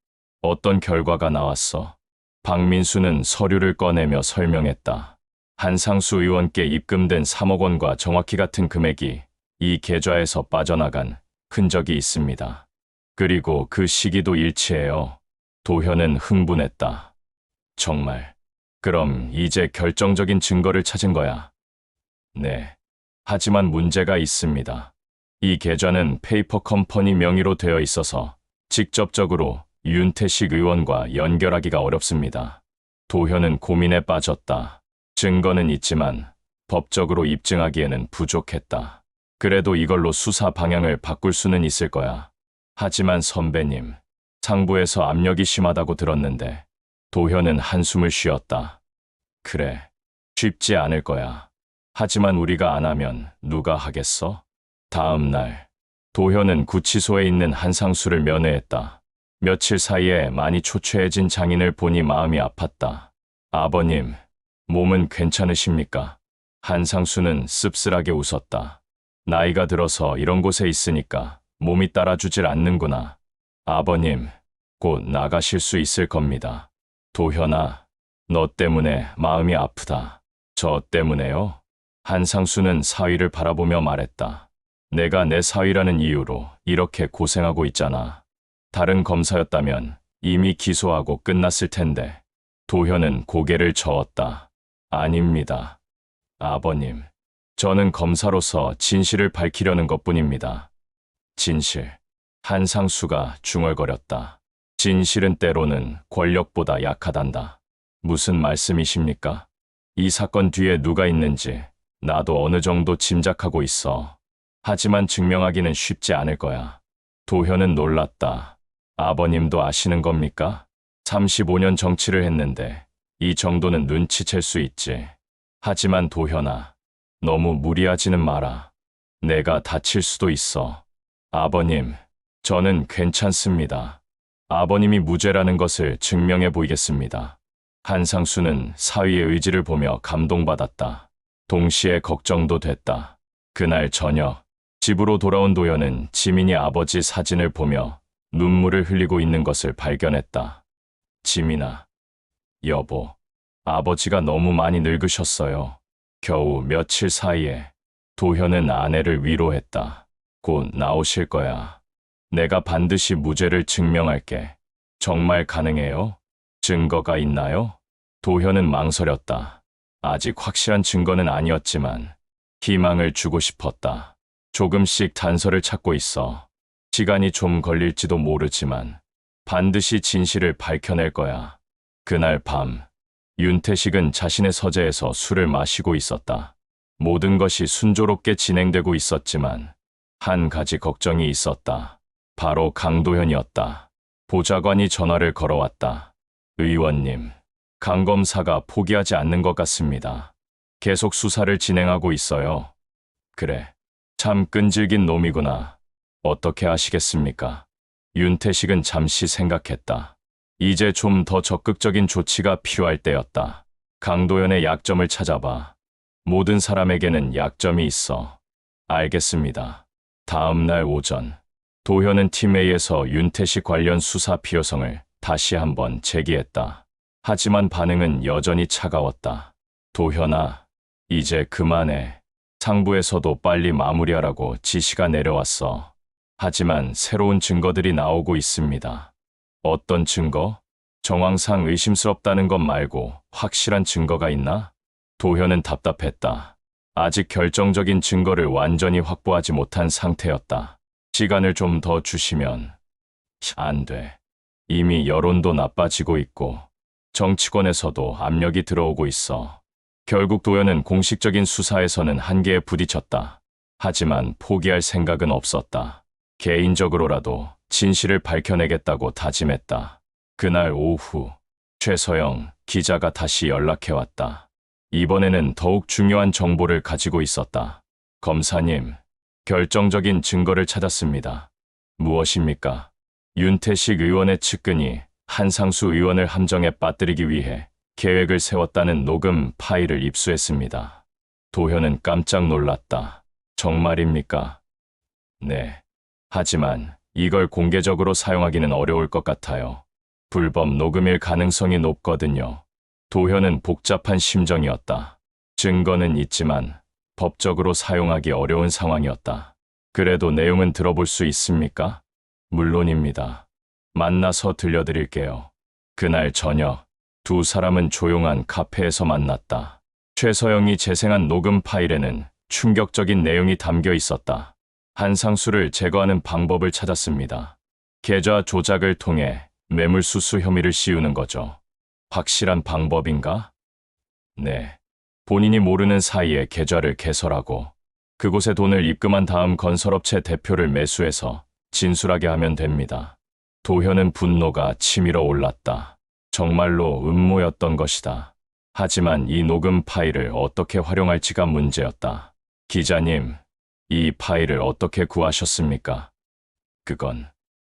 [SPEAKER 2] 어떤 결과가 나왔어? 박민수는 서류를 꺼내며 설명했다. 한상수 의원께 입금된 3억 원과 정확히 같은 금액이 이 계좌에서 빠져나간 흔적이 있습니다. 그리고 그 시기도 일치해요. 도현은 흥분했다. 정말. 그럼 이제 결정적인 증거를 찾은 거야. 네. 하지만 문제가 있습니다. 이 계좌는 페이퍼 컴퍼니 명의로 되어 있어서 직접적으로 윤태식 의원과 연결하기가 어렵습니다. 도현은 고민에 빠졌다. 증거는 있지만 법적으로 입증하기에는 부족했다. 그래도 이걸로 수사 방향을 바꿀 수는 있을 거야. 하지만 선배님, 상부에서 압력이 심하다고 들었는데. 도현은 한숨을 쉬었다. 그래, 쉽지 않을 거야. 하지만 우리가 안 하면 누가 하겠어? 다음 날, 도현은 구치소에 있는 한상수를 면회했다. 며칠 사이에 많이 초췌해진 장인을 보니 마음이 아팠다. 아버님, 몸은 괜찮으십니까? 한상수는 씁쓸하게 웃었다. 나이가 들어서 이런 곳에 있으니까 몸이 따라주질 않는구나. 아버님, 곧 나가실 수 있을 겁니다. 도현아, 너 때문에 마음이 아프다. 저 때문에요? 한상수는 사위를 바라보며 말했다. 내가 내 사위라는 이유로 이렇게 고생하고 있잖아. 다른 검사였다면 이미 기소하고 끝났을 텐데. 도현은 고개를 저었다. 아닙니다. 아버님, 저는 검사로서 진실을 밝히려는 것뿐입니다. 진실. 한상수가 중얼거렸다. 진실은 때로는 권력보다 약하단다. 무슨 말씀이십니까? 이 사건 뒤에 누가 있는지 나도 어느 정도 짐작하고 있어. 하지만 증명하기는 쉽지 않을 거야. 도현은 놀랐다. 아버님도 아시는 겁니까? 35년 정치를 했는데 이 정도는 눈치챌 수 있지. 하지만 도현아, 너무 무리하지는 마라. 내가 다칠 수도 있어. 아버님, 저는 괜찮습니다. 아버님이 무죄라는 것을 증명해 보이겠습니다. 한상수는 사위의 의지를 보며 감동받았다. 동시에 걱정도 됐다. 그날 저녁, 집으로 돌아온 도현은 지민이 아버지 사진을 보며 눈물을 흘리고 있는 것을 발견했다. 지민아, 여보, 아버지가 너무 많이 늙으셨어요. 겨우 며칠 사이에. 도현은 아내를 위로했다. 곧 나오실 거야. 내가 반드시 무죄를 증명할게. 정말 가능해요? 증거가 있나요? 도현은 망설였다. 아직 확실한 증거는 아니었지만 희망을 주고 싶었다. 조금씩 단서를 찾고 있어. 시간이 좀 걸릴지도 모르지만 반드시 진실을 밝혀낼 거야. 그날 밤, 윤태식은 자신의 서재에서 술을 마시고 있었다. 모든 것이 순조롭게 진행되고 있었지만 한 가지 걱정이 있었다. 바로 강도현이었다. 보좌관이 전화를 걸어왔다. 의원님, 강 검사가 포기하지 않는 것 같습니다. 계속 수사를 진행하고 있어요. 그래, 참 끈질긴 놈이구나. 어떻게 하시겠습니까? 윤태식은 잠시 생각했다. 이제 좀 더 적극적인 조치가 필요할 때였다. 강도현의 약점을 찾아봐. 모든 사람에게는 약점이 있어. 알겠습니다. 다음 날 오전, 도현은 팀회의에서 윤태식 관련 수사 필요성을 다시 한번 제기했다. 하지만 반응은 여전히 차가웠다. 도현아, 이제 그만해. 상부에서도 빨리 마무리하라고 지시가 내려왔어. 하지만 새로운 증거들이 나오고 있습니다. 어떤 증거? 정황상 의심스럽다는 것 말고 확실한 증거가 있나? 도현은 답답했다. 아직 결정적인 증거를 완전히 확보하지 못한 상태였다. 시간을 좀 더 주시면. 안 돼. 이미 여론도 나빠지고 있고 정치권에서도 압력이 들어오고 있어. 결국 도현은 공식적인 수사에서는 한계에 부딪혔다. 하지만 포기할 생각은 없었다. 개인적으로라도 진실을 밝혀내겠다고 다짐했다. 그날 오후, 최서영 기자가 다시 연락해왔다. 이번에는 더욱 중요한 정보를 가지고 있었다. 검사님, 결정적인 증거를 찾았습니다. 무엇입니까? 윤태식 의원의 측근이 한상수 의원을 함정에 빠뜨리기 위해 계획을 세웠다는 녹음 파일을 입수했습니다. 도현은 깜짝 놀랐다. 정말입니까? 네. 하지만 이걸 공개적으로 사용하기는 어려울 것 같아요. 불법 녹음일 가능성이 높거든요. 도현은 복잡한 심정이었다. 증거는 있지만 법적으로 사용하기 어려운 상황이었다. 그래도 내용은 들어볼 수 있습니까? 물론입니다. 만나서 들려드릴게요. 그날 저녁, 두 사람은 조용한 카페에서 만났다. 최서영이 재생한 녹음 파일에는 충격적인 내용이 담겨 있었다. 한상수를 제거하는 방법을 찾았습니다. 계좌 조작을 통해 뇌물수수 혐의를 씌우는 거죠. 확실한 방법인가? 네. 본인이 모르는 사이에 계좌를 개설하고 그곳에 돈을 입금한 다음 건설업체 대표를 매수해서 진술하게 하면 됩니다. 도현은 분노가 치밀어 올랐다. 정말로 음모였던 것이다. 하지만 이 녹음 파일을 어떻게 활용할지가 문제였다. 기자님, 이 파일을 어떻게 구하셨습니까? 그건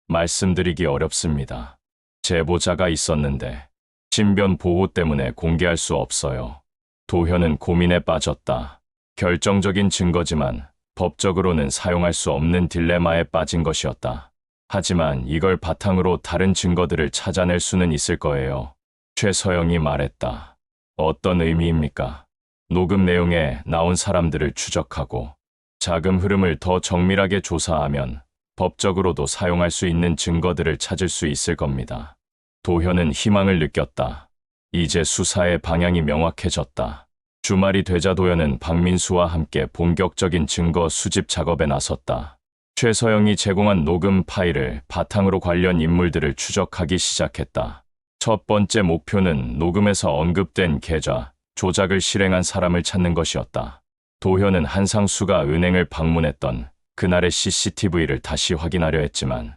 [SPEAKER 2] 말씀드리기 어렵습니다. 제보자가 있었는데 신변 보호 때문에 공개할 수 없어요. 도현은 고민에 빠졌다. 결정적인 증거지만 법적으로는 사용할 수 없는 딜레마에 빠진 것이었다. 하지만 이걸 바탕으로 다른 증거들을 찾아낼 수는 있을 거예요. 최서영이 말했다. 어떤 의미입니까? 녹음 내용에 나온 사람들을 추적하고 자금 흐름을 더 정밀하게 조사하면 법적으로도 사용할 수 있는 증거들을 찾을 수 있을 겁니다. 도현은 희망을 느꼈다. 이제 수사의 방향이 명확해졌다. 주말이 되자 도현은 박민수와 함께 본격적인 증거 수집 작업에 나섰다. 최서영이 제공한 녹음 파일을 바탕으로 관련 인물들을 추적하기 시작했다. 첫 번째 목표는 녹음에서 언급된 계좌, 조작을 실행한 사람을 찾는 것이었다. 도현은 한상수가 은행을 방문했던 그날의 CCTV를 다시 확인하려 했지만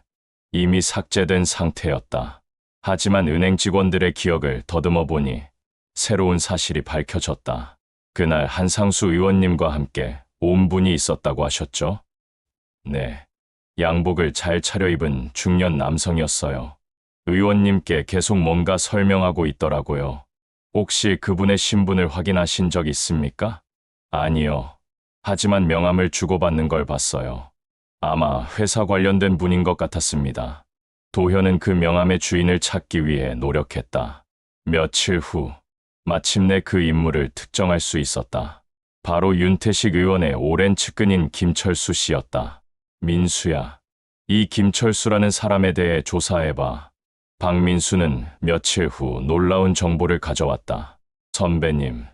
[SPEAKER 2] 이미 삭제된 상태였다. 하지만 은행 직원들의 기억을 더듬어 보니 새로운 사실이 밝혀졌다. 그날 한상수 의원님과 함께 온 분이 있었다고 하셨죠? 네. 양복을 잘 차려입은 중년 남성이었어요. 의원님께 계속 뭔가 설명하고 있더라고요. 혹시 그분의 신분을 확인하신 적 있습니까? 아니요. 하지만 명함을 주고받는 걸 봤어요. 아마 회사 관련된 분인 것 같았습니다. 도현은 그 명함의 주인을 찾기 위해 노력했다. 며칠 후, 마침내 그 인물을 특정할 수 있었다. 바로 윤태식 의원의 오랜 측근인 김철수 씨였다. 민수야, 이 김철수라는 사람에 대해 조사해봐. 박민수는 며칠 후 놀라운 정보를 가져왔다. 선배님,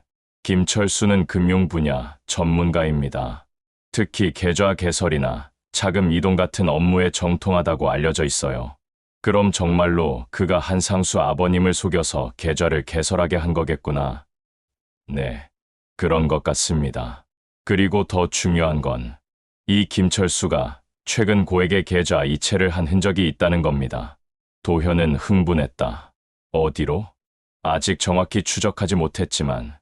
[SPEAKER 2] 김철수는 금융 분야 전문가입니다. 특히 계좌 개설이나 자금 이동 같은 업무에 정통하다고 알려져 있어요. 그럼 정말로 그가 한상수 아버님을 속여서 계좌를 개설하게 한 거겠구나. 네, 그런 것 같습니다. 그리고 더 중요한 건 이 김철수가 최근 고액의 계좌 이체를 한 흔적이 있다는 겁니다. 도현은 흥분했다. 어디로? 아직 정확히 추적하지 못했지만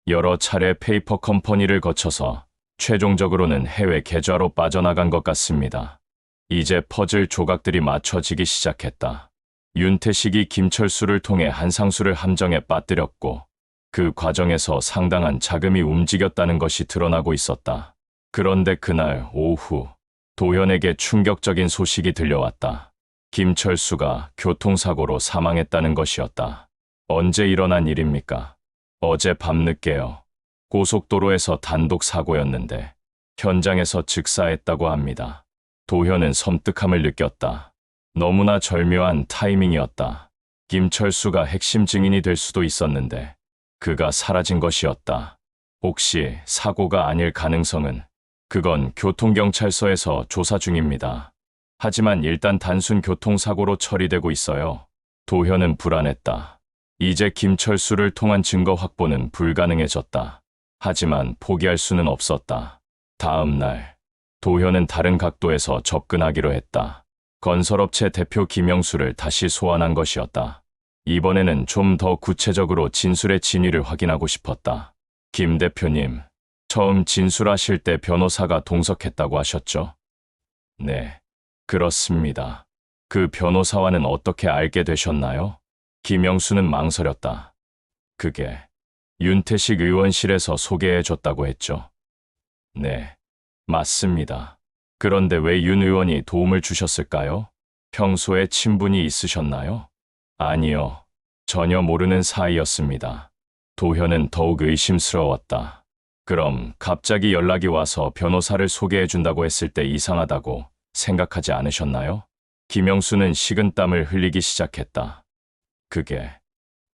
[SPEAKER 2] 여러 차례 페이퍼 컴퍼니를 거쳐서 최종적으로는 해외 계좌로 빠져나간 것 같습니다. 이제 퍼즐 조각들이 맞춰지기 시작했다. 윤태식이 김철수를 통해 한상수를 함정에 빠뜨렸고 그 과정에서 상당한 자금이 움직였다는 것이 드러나고 있었다. 그런데 그날 오후 도현에게 충격적인 소식이 들려왔다. 김철수가 교통사고로 사망했다는 것이었다. 언제 일어난 일입니까? 어제 밤늦게요. 고속도로에서 단독 사고였는데 현장에서 즉사했다고 합니다. 도현은 섬뜩함을 느꼈다. 너무나 절묘한 타이밍이었다. 김철수가 핵심 증인이 될 수도 있었는데 그가 사라진 것이었다. 혹시 사고가 아닐 가능성은? 그건 교통경찰서에서 조사 중입니다. 하지만 일단 단순 교통사고로 처리되고 있어요. 도현은 불안했다. 이제 김철수를 통한 증거 확보는 불가능해졌다. 하지만 포기할 수는 없었다. 다음 날, 도현은 다른 각도에서 접근하기로 했다. 건설업체 대표 김영수를 다시 소환한 것이었다. 이번에는 좀 더 구체적으로 진술의 진위를 확인하고 싶었다. 김 대표님, 처음 진술하실 때 변호사가 동석했다고 하셨죠? 네, 그렇습니다. 그 변호사와는 어떻게 알게 되셨나요? 김영수는 망설였다. 그게 윤태식 의원실에서 소개해줬다고 했죠. 네, 맞습니다. 그런데 왜 윤 의원이 도움을 주셨을까요? 평소에 친분이 있으셨나요? 아니요, 전혀 모르는 사이였습니다. 도현은 더욱 의심스러웠다. 그럼 갑자기 연락이 와서 변호사를 소개해준다고 했을 때 이상하다고 생각하지 않으셨나요? 김영수는 식은땀을 흘리기 시작했다. 그게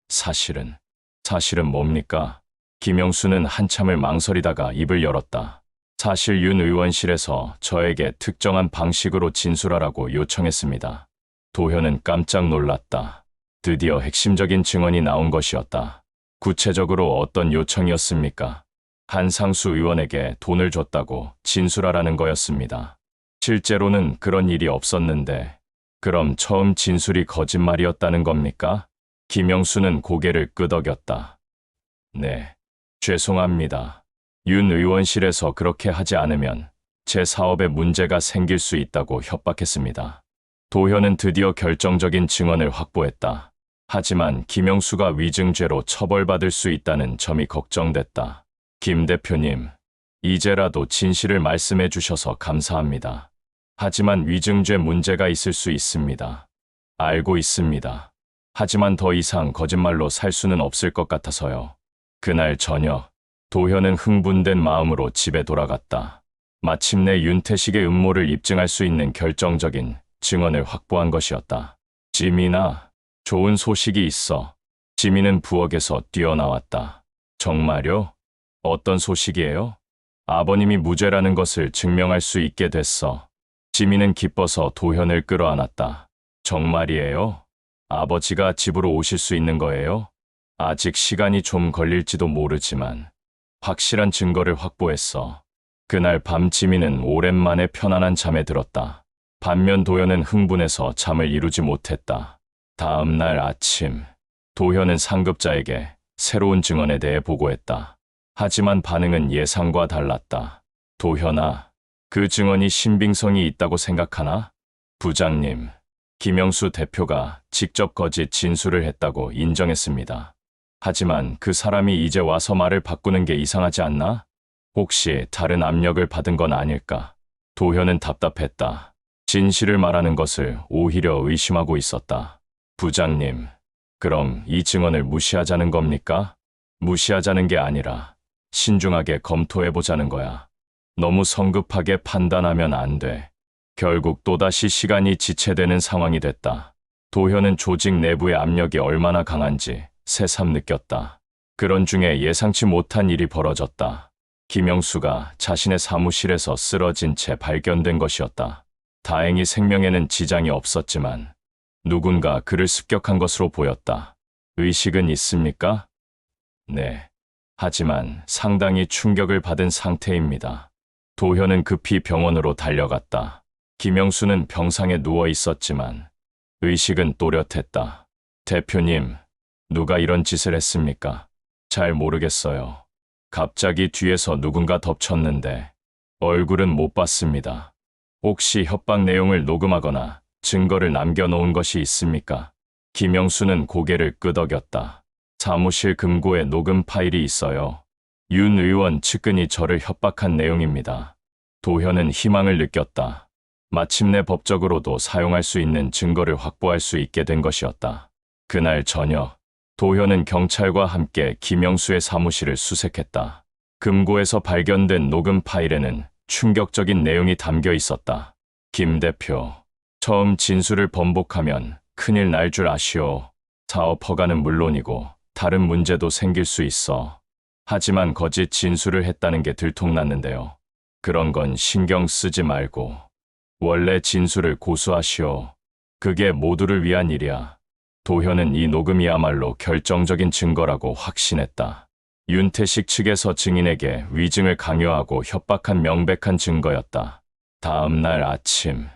[SPEAKER 2] 사실은 뭡니까? 김영수는 한참을 망설이다가 입을 열었다. 사실 윤 의원실에서 저에게 특정한 방식으로 진술하라고 요청했습니다. 도현은 깜짝 놀랐다. 드디어 핵심적인 증언이 나온 것이었다. 구체적으로 어떤 요청이었습니까? 한상수 의원에게 돈을 줬다고 진술하라는 거였습니다. 실제로는 그런 일이 없었는데, 그럼 처음 진술이 거짓말이었다는 겁니까? 김영수는 고개를 끄덕였다. 네, 죄송합니다. 윤 의원실에서 그렇게 하지 않으면 제 사업에 문제가 생길 수 있다고 협박했습니다. 도현은 드디어 결정적인 증언을 확보했다. 하지만 김영수가 위증죄로 처벌받을 수 있다는 점이 걱정됐다. 김 대표님, 이제라도 진실을 말씀해 주셔서 감사합니다. 하지만 위증죄 문제가 있을 수 있습니다. 알고 있습니다. 하지만 더 이상 거짓말로 살 수는 없을 것 같아서요. 그날 저녁, 도현은 흥분된 마음으로 집에 돌아갔다. 마침내 윤태식의 음모를 입증할 수 있는 결정적인 증언을 확보한 것이었다. 지민아, 좋은 소식이 있어. 지민은 부엌에서 뛰어나왔다. 정말요? 어떤 소식이에요? 아버님이 무죄라는 것을 증명할 수 있게 됐어. 지민은 기뻐서 도현을 끌어안았다. 정말이에요? 아버지가 집으로 오실 수 있는 거예요? 아직 시간이 좀 걸릴지도 모르지만 확실한 증거를 확보했어. 그날 밤 지민은 오랜만에 편안한 잠에 들었다. 반면 도현은 흥분해서 잠을 이루지 못했다. 다음 날 아침, 도현은 상급자에게 새로운 증언에 대해 보고했다. 하지만 반응은 예상과 달랐다. 도현아, 그 증언이 신빙성이 있다고 생각하나? 부장님, 김영수 대표가 직접 거짓 진술을 했다고 인정했습니다. 하지만 그 사람이 이제 와서 말을 바꾸는 게 이상하지 않나? 혹시 다른 압력을 받은 건 아닐까? 도현은 답답했다. 진실을 말하는 것을 오히려 의심하고 있었다. 부장님, 그럼 이 증언을 무시하자는 겁니까? 무시하자는 게 아니라 신중하게 검토해보자는 거야. 너무 성급하게 판단하면 안 돼. 결국 또다시 시간이 지체되는 상황이 됐다. 도현은 조직 내부의 압력이 얼마나 강한지 새삼 느꼈다. 그런 중에 예상치 못한 일이 벌어졌다. 김영수가 자신의 사무실에서 쓰러진 채 발견된 것이었다. 다행히 생명에는 지장이 없었지만 누군가 그를 습격한 것으로 보였다. 의식은 있습니까? 네. 하지만 상당히 충격을 받은 상태입니다. 도현은 급히 병원으로 달려갔다. 김영수는 병상에 누워 있었지만 의식은 또렷했다. 대표님, 누가 이런 짓을 했습니까? 잘 모르겠어요. 갑자기 뒤에서 누군가 덮쳤는데 얼굴은 못 봤습니다. 혹시 협박 내용을 녹음하거나 증거를 남겨놓은 것이 있습니까? 김영수는 고개를 끄덕였다. 사무실 금고에 녹음 파일이 있어요. 윤 의원 측근이 저를 협박한 내용입니다. 도현은 희망을 느꼈다. 마침내 법적으로도 사용할 수 있는 증거를 확보할 수 있게 된 것이었다. 그날 저녁, 도현은 경찰과 함께 김영수의 사무실을 수색했다. 금고에서 발견된 녹음 파일에는 충격적인 내용이 담겨 있었다. 김 대표, 처음 진술을 번복하면 큰일 날 줄 아시오. 사업 허가는 물론이고 다른 문제도 생길 수 있어. 하지만 거짓 진술을 했다는 게 들통났는데요. 그런 건 신경 쓰지 말고 원래 진술을 고수하시오. 그게 모두를 위한 일이야. 도현은 이 녹음이야말로 결정적인 증거라고 확신했다. 윤태식 측에서 증인에게 위증을 강요하고 협박한 명백한 증거였다. 다음 날 아침,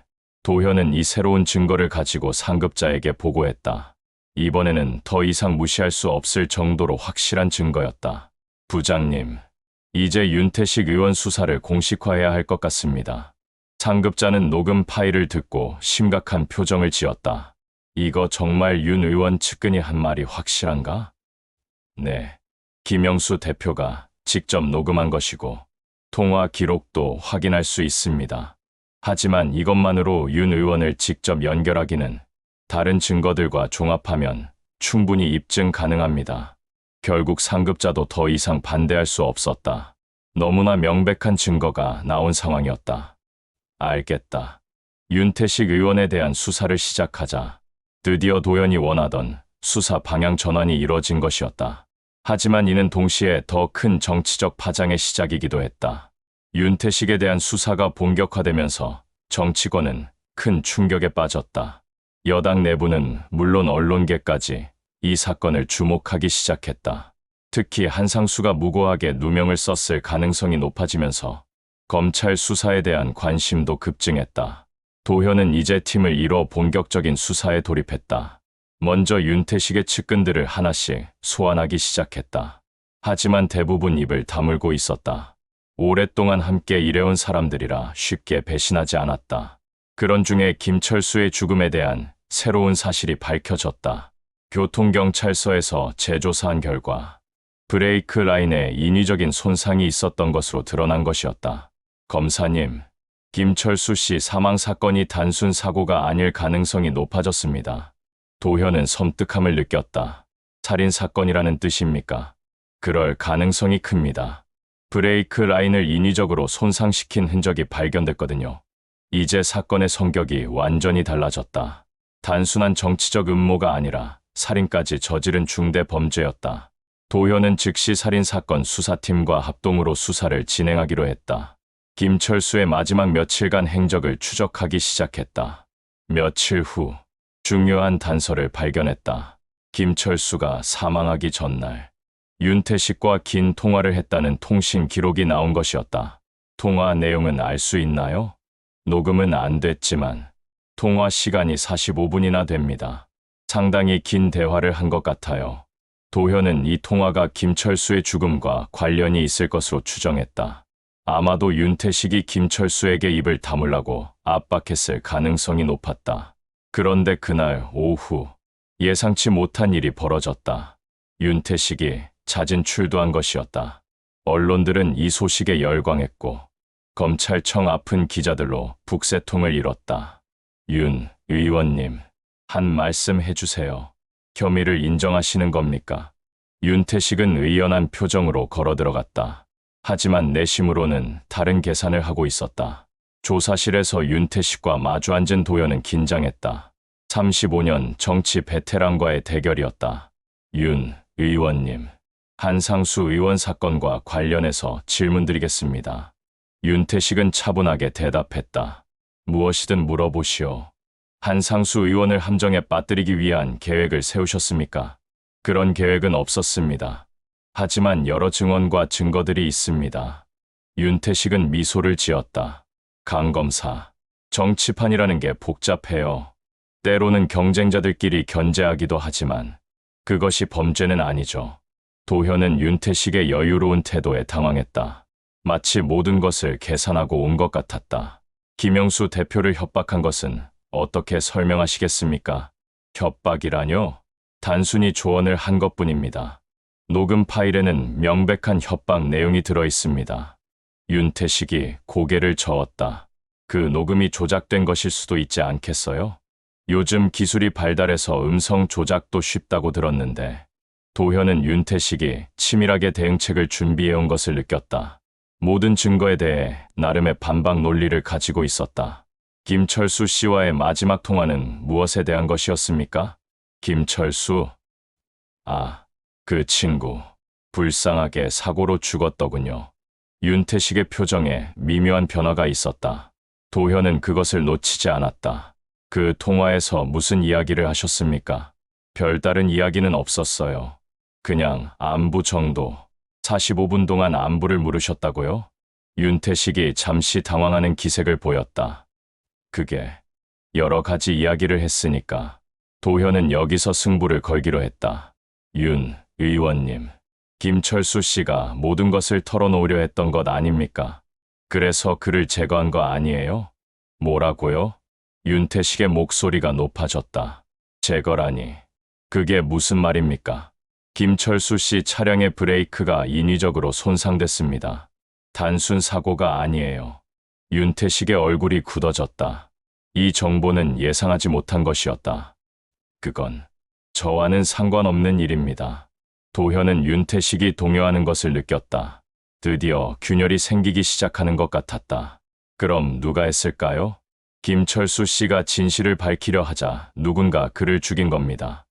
[SPEAKER 2] 도현은 이 새로운 증거를 가지고 상급자에게 보고했다. 이번에는 더 이상 무시할 수 없을 정도로 확실한 증거였다. 부장님, 이제 윤태식 의원 수사를 공식화해야 할 것 같습니다. 상급자는 녹음 파일을 듣고 심각한 표정을 지었다. 이거 정말 윤 의원 측근이 한 말이 확실한가? 네. 김영수 대표가 직접 녹음한 것이고 통화 기록도 확인할 수 있습니다. 하지만 이것만으로 윤 의원을 직접 연결하기는 다른 증거들과 종합하면 충분히 입증 가능합니다. 결국 상급자도 더 이상 반대할 수 없었다. 너무나 명백한 증거가 나온 상황이었다. 알겠다. 윤태식 의원에 대한 수사를 시작하자. 드디어 도현이 원하던 수사 방향 전환이 이뤄진 것이었다. 하지만 이는 동시에 더 큰 정치적 파장의 시작이기도 했다. 윤태식에 대한 수사가 본격화되면서 정치권은 큰 충격에 빠졌다. 여당 내부는 물론 언론계까지 이 사건을 주목하기 시작했다. 특히 한상수가 무고하게 누명을 썼을 가능성이 높아지면서 검찰 수사에 대한 관심도 급증했다. 도현은 이제 팀을 이뤄 본격적인 수사에 돌입했다. 먼저 윤태식의 측근들을 하나씩 소환하기 시작했다. 하지만 대부분 입을 다물고 있었다. 오랫동안 함께 일해온 사람들이라 쉽게 배신하지 않았다. 그런 중에 김철수의 죽음에 대한 새로운 사실이 밝혀졌다. 교통경찰서에서 재조사한 결과 브레이크 라인에 인위적인 손상이 있었던 것으로 드러난 것이었다. 검사님, 김철수 씨 사망 사건이 단순 사고가 아닐 가능성이 높아졌습니다. 도현은 섬뜩함을 느꼈다. 살인 사건이라는 뜻입니까? 그럴 가능성이 큽니다. 브레이크 라인을 인위적으로 손상시킨 흔적이 발견됐거든요. 이제 사건의 성격이 완전히 달라졌다. 단순한 정치적 음모가 아니라 살인까지 저지른 중대 범죄였다. 도현은 즉시 살인사건 수사팀과 합동으로 수사를 진행하기로 했다. 김철수의 마지막 며칠간 행적을 추적하기 시작했다. 며칠 후 중요한 단서를 발견했다. 김철수가 사망하기 전날 윤태식과 긴 통화를 했다는 통신 기록이 나온 것이었다. 통화 내용은 알 수 있나요? 녹음은 안 됐지만 통화 시간이 45분이나 됩니다. 상당히 긴 대화를 한 것 같아요. 도현은 이 통화가 김철수의 죽음과 관련이 있을 것으로 추정했다. 아마도 윤태식이 김철수에게 입을 다물라고 압박했을 가능성이 높았다. 그런데 그날 오후 예상치 못한 일이 벌어졌다. 윤태식이 자진 출두한 것이었다. 언론들은 이 소식에 열광했고 검찰청 앞은 기자들로 북새통을 이뤘다. 윤 의원님, 한 말씀 해주세요. 혐의를 인정하시는 겁니까? 윤태식은 의연한 표정으로 걸어 들어갔다. 하지만 내심으로는 다른 계산을 하고 있었다. 조사실에서 윤태식과 마주 앉은 도현은 긴장했다. 35년 정치 베테랑과의 대결이었다. 윤 의원님, 한상수 의원 사건과 관련해서 질문드리겠습니다. 윤태식은 차분하게 대답했다. 무엇이든 물어보시오. 한상수 의원을 함정에 빠뜨리기 위한 계획을 세우셨습니까? 그런 계획은 없었습니다. 하지만 여러 증언과 증거들이 있습니다. 윤태식은 미소를 지었다. 강 검사, 정치판이라는 게 복잡해요. 때로는 경쟁자들끼리 견제하기도 하지만 그것이 범죄는 아니죠. 도현은 윤태식의 여유로운 태도에 당황했다. 마치 모든 것을 계산하고 온 것 같았다. 김영수 대표를 협박한 것은 어떻게 설명하시겠습니까? 협박이라뇨? 단순히 조언을 한 것뿐입니다. 녹음 파일에는 명백한 협박 내용이 들어 있습니다. 윤태식이 고개를 저었다. 그 녹음이 조작된 것일 수도 있지 않겠어요? 요즘 기술이 발달해서 음성 조작도 쉽다고 들었는데 도현은 윤태식이 치밀하게 대응책을 준비해온 것을 느꼈다. 모든 증거에 대해 나름의 반박 논리를 가지고 있었다. 김철수 씨와의 마지막 통화는 무엇에 대한 것이었습니까? 김철수? 아, 그 친구. 불쌍하게 사고로 죽었더군요. 윤태식의 표정에 미묘한 변화가 있었다. 도현은 그것을 놓치지 않았다. 그 통화에서 무슨 이야기를 하셨습니까? 별다른 이야기는 없었어요. 그냥 안부 정도. 45분 동안 안부를 물으셨다고요? 윤태식이 잠시 당황하는 기색을 보였다. 그게 여러 가지 이야기를 했으니까 도현은 여기서 승부를 걸기로 했다. 윤 의원님, 김철수 씨가 모든 것을 털어놓으려 했던 것 아닙니까? 그래서 그를 제거한 거 아니에요? 뭐라고요? 윤태식의 목소리가 높아졌다. 제거라니. 그게 무슨 말입니까? 김철수 씨 차량의 브레이크가 인위적으로 손상됐습니다. 단순 사고가 아니에요. 윤태식의 얼굴이 굳어졌다. 이 정보는 예상하지 못한 것이었다. 그건 저와는 상관없는 일입니다. 도현은 윤태식이 동요하는 것을 느꼈다. 드디어 균열이 생기기 시작하는 것 같았다. 그럼 누가 했을까요? 김철수 씨가 진실을 밝히려 하자 누군가 그를 죽인 겁니다.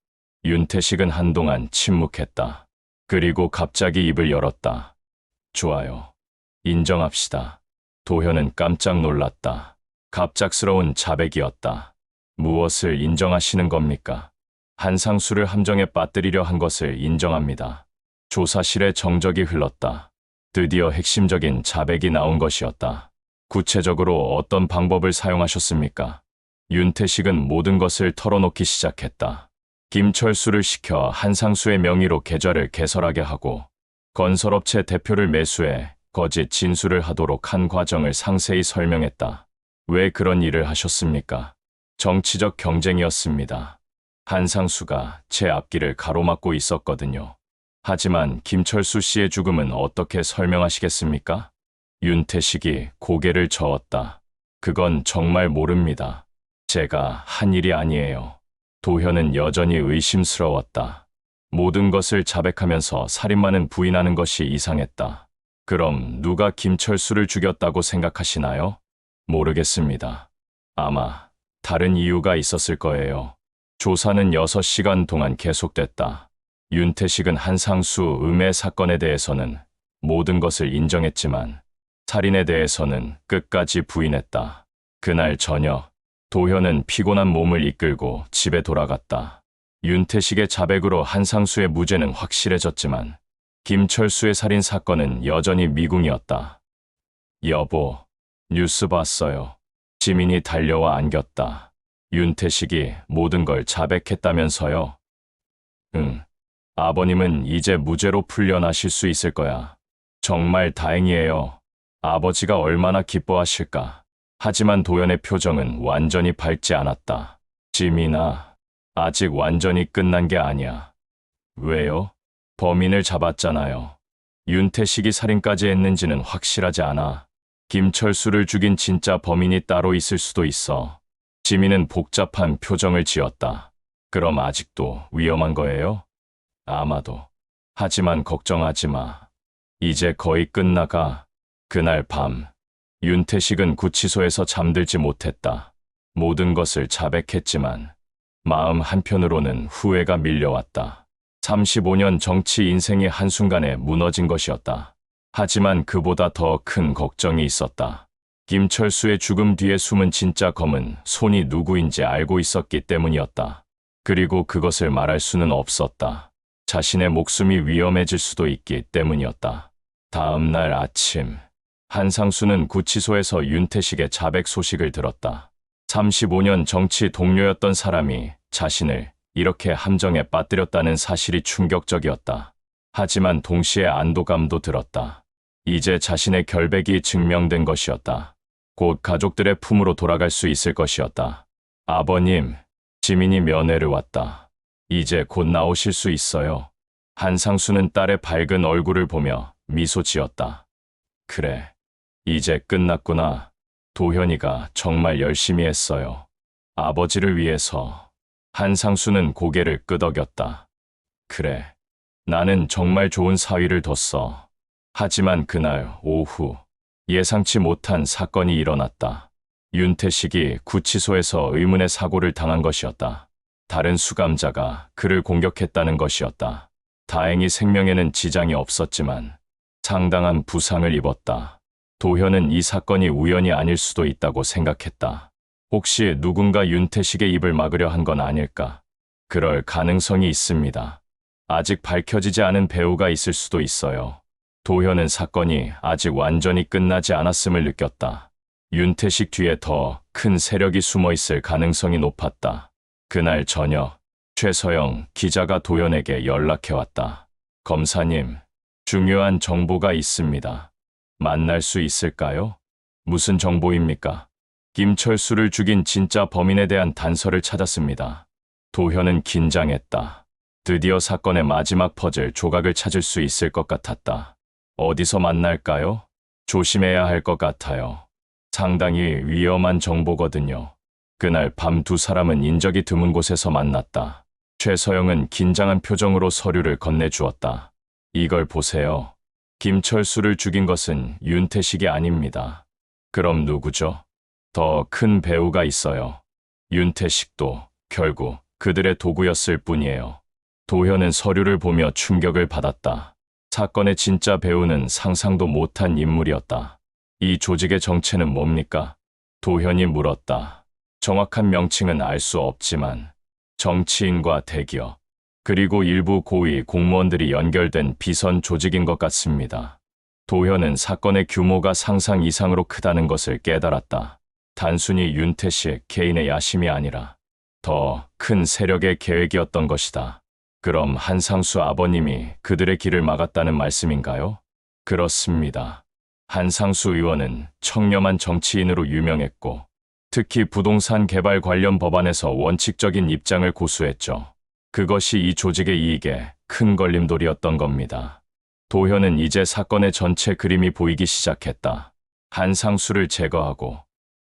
[SPEAKER 2] 윤태식은 한동안 침묵했다. 그리고 갑자기 입을 열었다. 좋아요. 인정합시다. 도현은 깜짝 놀랐다. 갑작스러운 자백이었다. 무엇을 인정하시는 겁니까? 한상수를 함정에 빠뜨리려 한 것을 인정합니다. 조사실의 정적이 흘렀다. 드디어 핵심적인 자백이 나온 것이었다. 구체적으로 어떤 방법을 사용하셨습니까? 윤태식은 모든 것을 털어놓기 시작했다. 김철수를 시켜 한상수의 명의로 계좌를 개설하게 하고 건설업체 대표를 매수해 거짓 진술을 하도록 한 과정을 상세히 설명했다. 왜 그런 일을 하셨습니까? 정치적 경쟁이었습니다. 한상수가 제 앞길을 가로막고 있었거든요. 하지만 김철수 씨의 죽음은 어떻게 설명하시겠습니까? 윤태식이 고개를 저었다. 그건 정말 모릅니다. 제가 한 일이 아니에요. 도현은 여전히 의심스러웠다. 모든 것을 자백하면서 살인마는 부인하는 것이 이상했다. 그럼 누가 김철수를 죽였다고 생각하시나요? 모르겠습니다. 아마 다른 이유가 있었을 거예요. 조사는 6시간 동안 계속됐다. 윤태식은 한상수 음해 사건에 대해서는 모든 것을 인정했지만 살인에 대해서는 끝까지 부인했다. 그날 저녁, 도현은 피곤한 몸을 이끌고 집에 돌아갔다. 윤태식의 자백으로 한상수의 무죄는 확실해졌지만 김철수의 살인 사건은 여전히 미궁이었다. 여보, 뉴스 봤어요. 지민이 달려와 안겼다. 윤태식이 모든 걸 자백했다면서요? 응. 아버님은 이제 무죄로 풀려나실 수 있을 거야. 정말 다행이에요. 아버지가 얼마나 기뻐하실까. 하지만 도연의 표정은 완전히 밝지 않았다. 지민아, 아직 완전히 끝난 게 아니야. 왜요? 범인을 잡았잖아요. 윤태식이 살인까지 했는지는 확실하지 않아. 김철수를 죽인 진짜 범인이 따로 있을 수도 있어. 지민은 복잡한 표정을 지었다. 그럼 아직도 위험한 거예요? 아마도. 하지만 걱정하지 마. 이제 거의 끝나가. 그날 밤, 윤태식은 구치소에서 잠들지 못했다. 모든 것을 자백했지만 마음 한편으로는 후회가 밀려왔다. 35년 정치 인생이 한순간에 무너진 것이었다. 하지만 그보다 더 큰 걱정이 있었다. 김철수의 죽음 뒤에 숨은 진짜 검은 손이 누구인지 알고 있었기 때문이었다. 그리고 그것을 말할 수는 없었다. 자신의 목숨이 위험해질 수도 있기 때문이었다. 다음 날 아침, 한상수는 구치소에서 윤태식의 자백 소식을 들었다. 35년 정치 동료였던 사람이 자신을 이렇게 함정에 빠뜨렸다는 사실이 충격적이었다. 하지만 동시에 안도감도 들었다. 이제 자신의 결백이 증명된 것이었다. 곧 가족들의 품으로 돌아갈 수 있을 것이었다. 아버님, 지민이 면회를 왔다. 이제 곧 나오실 수 있어요. 한상수는 딸의 밝은 얼굴을 보며 미소 지었다. 그래, 이제 끝났구나. 도현이가 정말 열심히 했어요. 아버지를 위해서. 한상수는 고개를 끄덕였다. 그래, 나는 정말 좋은 사위를 뒀어. 하지만 그날 오후, 예상치 못한 사건이 일어났다. 윤태식이 구치소에서 의문의 사고를 당한 것이었다. 다른 수감자가 그를 공격했다는 것이었다. 다행히 생명에는 지장이 없었지만 상당한 부상을 입었다. 도현은 이 사건이 우연이 아닐 수도 있다고 생각했다. 혹시 누군가 윤태식의 입을 막으려 한 건 아닐까? 그럴 가능성이 있습니다. 아직 밝혀지지 않은 배우가 있을 수도 있어요. 도현은 사건이 아직 완전히 끝나지 않았음을 느꼈다. 윤태식 뒤에 더 큰 세력이 숨어 있을 가능성이 높았다. 그날 저녁, 최서영 기자가 도현에게 연락해왔다. 검사님, 중요한 정보가 있습니다. 만날 수 있을까요? 무슨 정보입니까? 김철수를 죽인 진짜 범인에 대한 단서를 찾았습니다. 도현은 긴장했다. 드디어 사건의 마지막 퍼즐 조각을 찾을 수 있을 것 같았다. 어디서 만날까요? 조심해야 할 것 같아요. 상당히 위험한 정보거든요. 그날 밤 두 사람은 인적이 드문 곳에서 만났다. 최서영은 긴장한 표정으로 서류를 건네주었다. 이걸 보세요. 김철수를 죽인 것은 윤태식이 아닙니다. 그럼 누구죠? 더 큰 배우가 있어요. 윤태식도 결국 그들의 도구였을 뿐이에요. 도현은 서류를 보며 충격을 받았다. 사건의 진짜 배우는 상상도 못한 인물이었다. 이 조직의 정체는 뭡니까? 도현이 물었다. 정확한 명칭은 알 수 없지만 정치인과 대기업, 그리고 일부 고위 공무원들이 연결된 비선 조직인 것 같습니다. 도현은 사건의 규모가 상상 이상으로 크다는 것을 깨달았다. 단순히 윤태식 개인의 야심이 아니라 더 큰 세력의 계획이었던 것이다. 그럼 한상수 아버님이 그들의 길을 막았다는 말씀인가요? 그렇습니다. 한상수 의원은 청렴한 정치인으로 유명했고 특히 부동산 개발 관련 법안에서 원칙적인 입장을 고수했죠. 그것이 이 조직의 이익에 큰 걸림돌이었던 겁니다. 도현은 이제 사건의 전체 그림이 보이기 시작했다. 한상수를 제거하고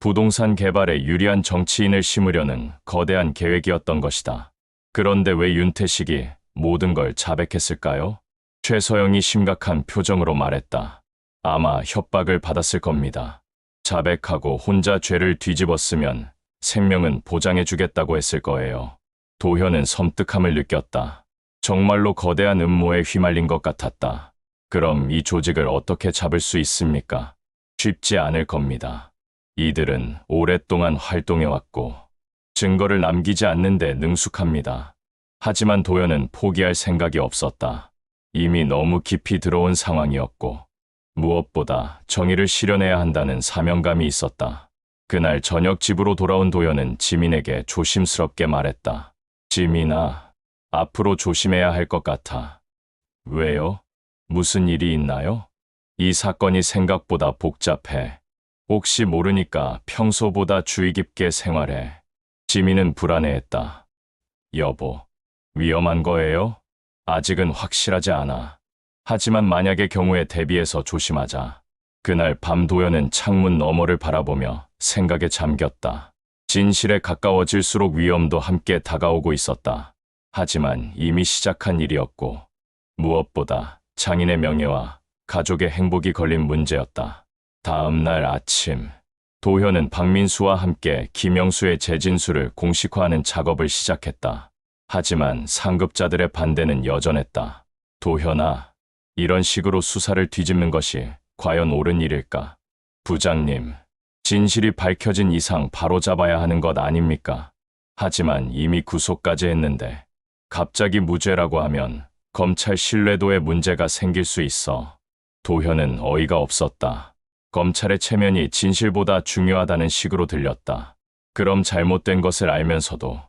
[SPEAKER 2] 부동산 개발에 유리한 정치인을 심으려는 거대한 계획이었던 것이다. 그런데 왜 윤태식이 모든 걸 자백했을까요? 최서영이 심각한 표정으로 말했다. 아마 협박을 받았을 겁니다. 자백하고 혼자 죄를 뒤집었으면 생명은 보장해주겠다고 했을 거예요. 도현은 섬뜩함을 느꼈다. 정말로 거대한 음모에 휘말린 것 같았다. 그럼 이 조직을 어떻게 잡을 수 있습니까? 쉽지 않을 겁니다. 이들은 오랫동안 활동해왔고 증거를 남기지 않는 데 능숙합니다. 하지만 도현은 포기할 생각이 없었다. 이미 너무 깊이 들어온 상황이었고 무엇보다 정의를 실현해야 한다는 사명감이 있었다. 그날 저녁 집으로 돌아온 도현은 지민에게 조심스럽게 말했다. 지민아, 앞으로 조심해야 할 것 같아. 왜요? 무슨 일이 있나요? 이 사건이 생각보다 복잡해. 혹시 모르니까 평소보다 주의 깊게 생활해. 지민은 불안해했다. 여보, 위험한 거예요? 아직은 확실하지 않아. 하지만 만약의 경우에 대비해서 조심하자. 그날 밤 도현은 창문 너머를 바라보며 생각에 잠겼다. 진실에 가까워질수록 위험도 함께 다가오고 있었다. 하지만 이미 시작한 일이었고 무엇보다 장인의 명예와 가족의 행복이 걸린 문제였다. 다음 날 아침, 도현은 박민수와 함께 김영수의 재진술을 공식화하는 작업을 시작했다. 하지만 상급자들의 반대는 여전했다. 도현아, 이런 식으로 수사를 뒤집는 것이 과연 옳은 일일까? 부장님, 진실이 밝혀진 이상 바로잡아야 하는 것 아닙니까? 하지만 이미 구속까지 했는데 갑자기 무죄라고 하면 검찰 신뢰도에 문제가 생길 수 있어. 도현은 어이가 없었다. 검찰의 체면이 진실보다 중요하다는 식으로 들렸다. 그럼 잘못된 것을 알면서도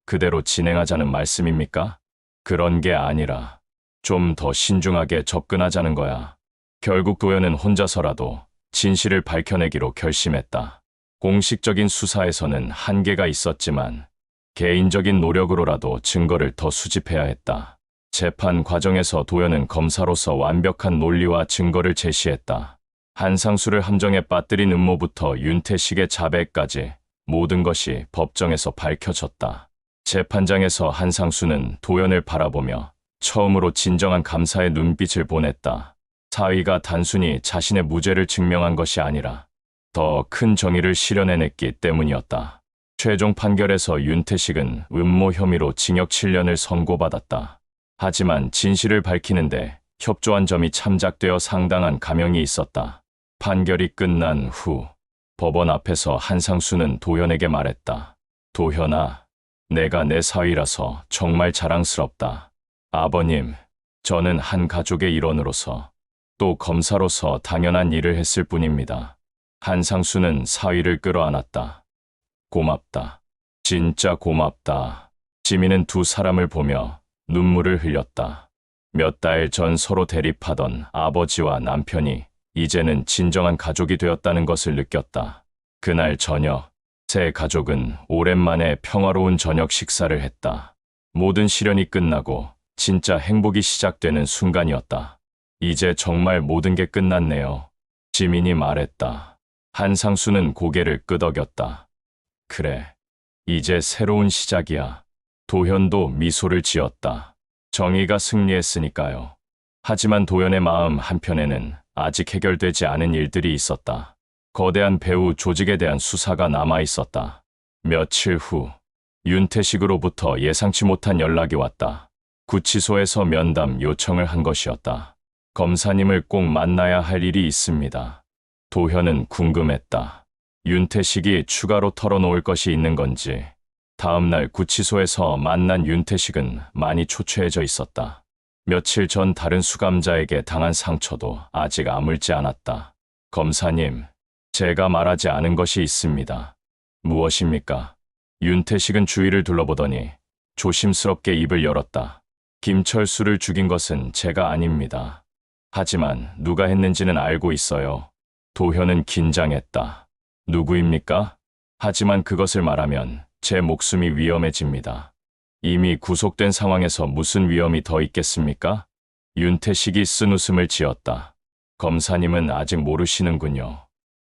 [SPEAKER 2] 그대로 진행하자는 말씀입니까? 그런 게 아니라 좀 더 신중하게 접근하자는 거야. 결국 도현은 혼자서라도 진실을 밝혀내기로 결심했다. 공식적인 수사에서는 한계가 있었지만 개인적인 노력으로라도 증거를 더 수집해야 했다. 재판 과정에서 도현은 검사로서 완벽한 논리와 증거를 제시했다. 한상수를 함정에 빠뜨린 음모부터 윤태식의 자백까지 모든 것이 법정에서 밝혀졌다. 재판장에서 한상수는 도현을 바라보며 처음으로 진정한 감사의 눈빛을 보냈다. 사위가 단순히 자신의 무죄를 증명한 것이 아니라 더 큰 정의를 실현해냈기 때문이었다. 최종 판결에서 윤태식은 음모 혐의로 징역 7년을 선고받았다. 하지만 진실을 밝히는데 협조한 점이 참작되어 상당한 감형이 있었다. 판결이 끝난 후 법원 앞에서 한상수는 도현에게 말했다. 도현아, 내가 내 사위라서 정말 자랑스럽다. 아버님, 저는 한 가족의 일원으로서 또 검사로서 당연한 일을 했을 뿐입니다. 한상수는 사위를 끌어안았다. 고맙다. 진짜 고맙다. 지민은 두 사람을 보며 눈물을 흘렸다. 몇 달 전 서로 대립하던 아버지와 남편이 이제는 진정한 가족이 되었다는 것을 느꼈다. 그날 저녁, 세 가족은 오랜만에 평화로운 저녁 식사를 했다. 모든 시련이 끝나고 진짜 행복이 시작되는 순간이었다. 이제 정말 모든 게 끝났네요. 지민이 말했다. 한상수는 고개를 끄덕였다. 그래, 이제 새로운 시작이야. 도현도 미소를 지었다. 정의가 승리했으니까요. 하지만 도현의 마음 한편에는 아직 해결되지 않은 일들이 있었다. 거대한 배후 조직에 대한 수사가 남아 있었다. 며칠 후, 윤태식으로부터 예상치 못한 연락이 왔다. 구치소에서 면담 요청을 한 것이었다. 검사님을 꼭 만나야 할 일이 있습니다. 도현은 궁금했다. 윤태식이 추가로 털어놓을 것이 있는 건지. 다음 날 구치소에서 만난 윤태식은 많이 초췌해져 있었다. 며칠 전 다른 수감자에게 당한 상처도 아직 아물지 않았다. 검사님, 제가 말하지 않은 것이 있습니다. 무엇입니까? 윤태식은 주위를 둘러보더니 조심스럽게 입을 열었다. 김철수를 죽인 것은 제가 아닙니다. 하지만 누가 했는지는 알고 있어요. 도현은 긴장했다. 누구입니까? 하지만 그것을 말하면 제 목숨이 위험해집니다. 이미 구속된 상황에서 무슨 위험이 더 있겠습니까? 윤태식이 쓴 웃음을 지었다. 검사님은 아직 모르시는군요.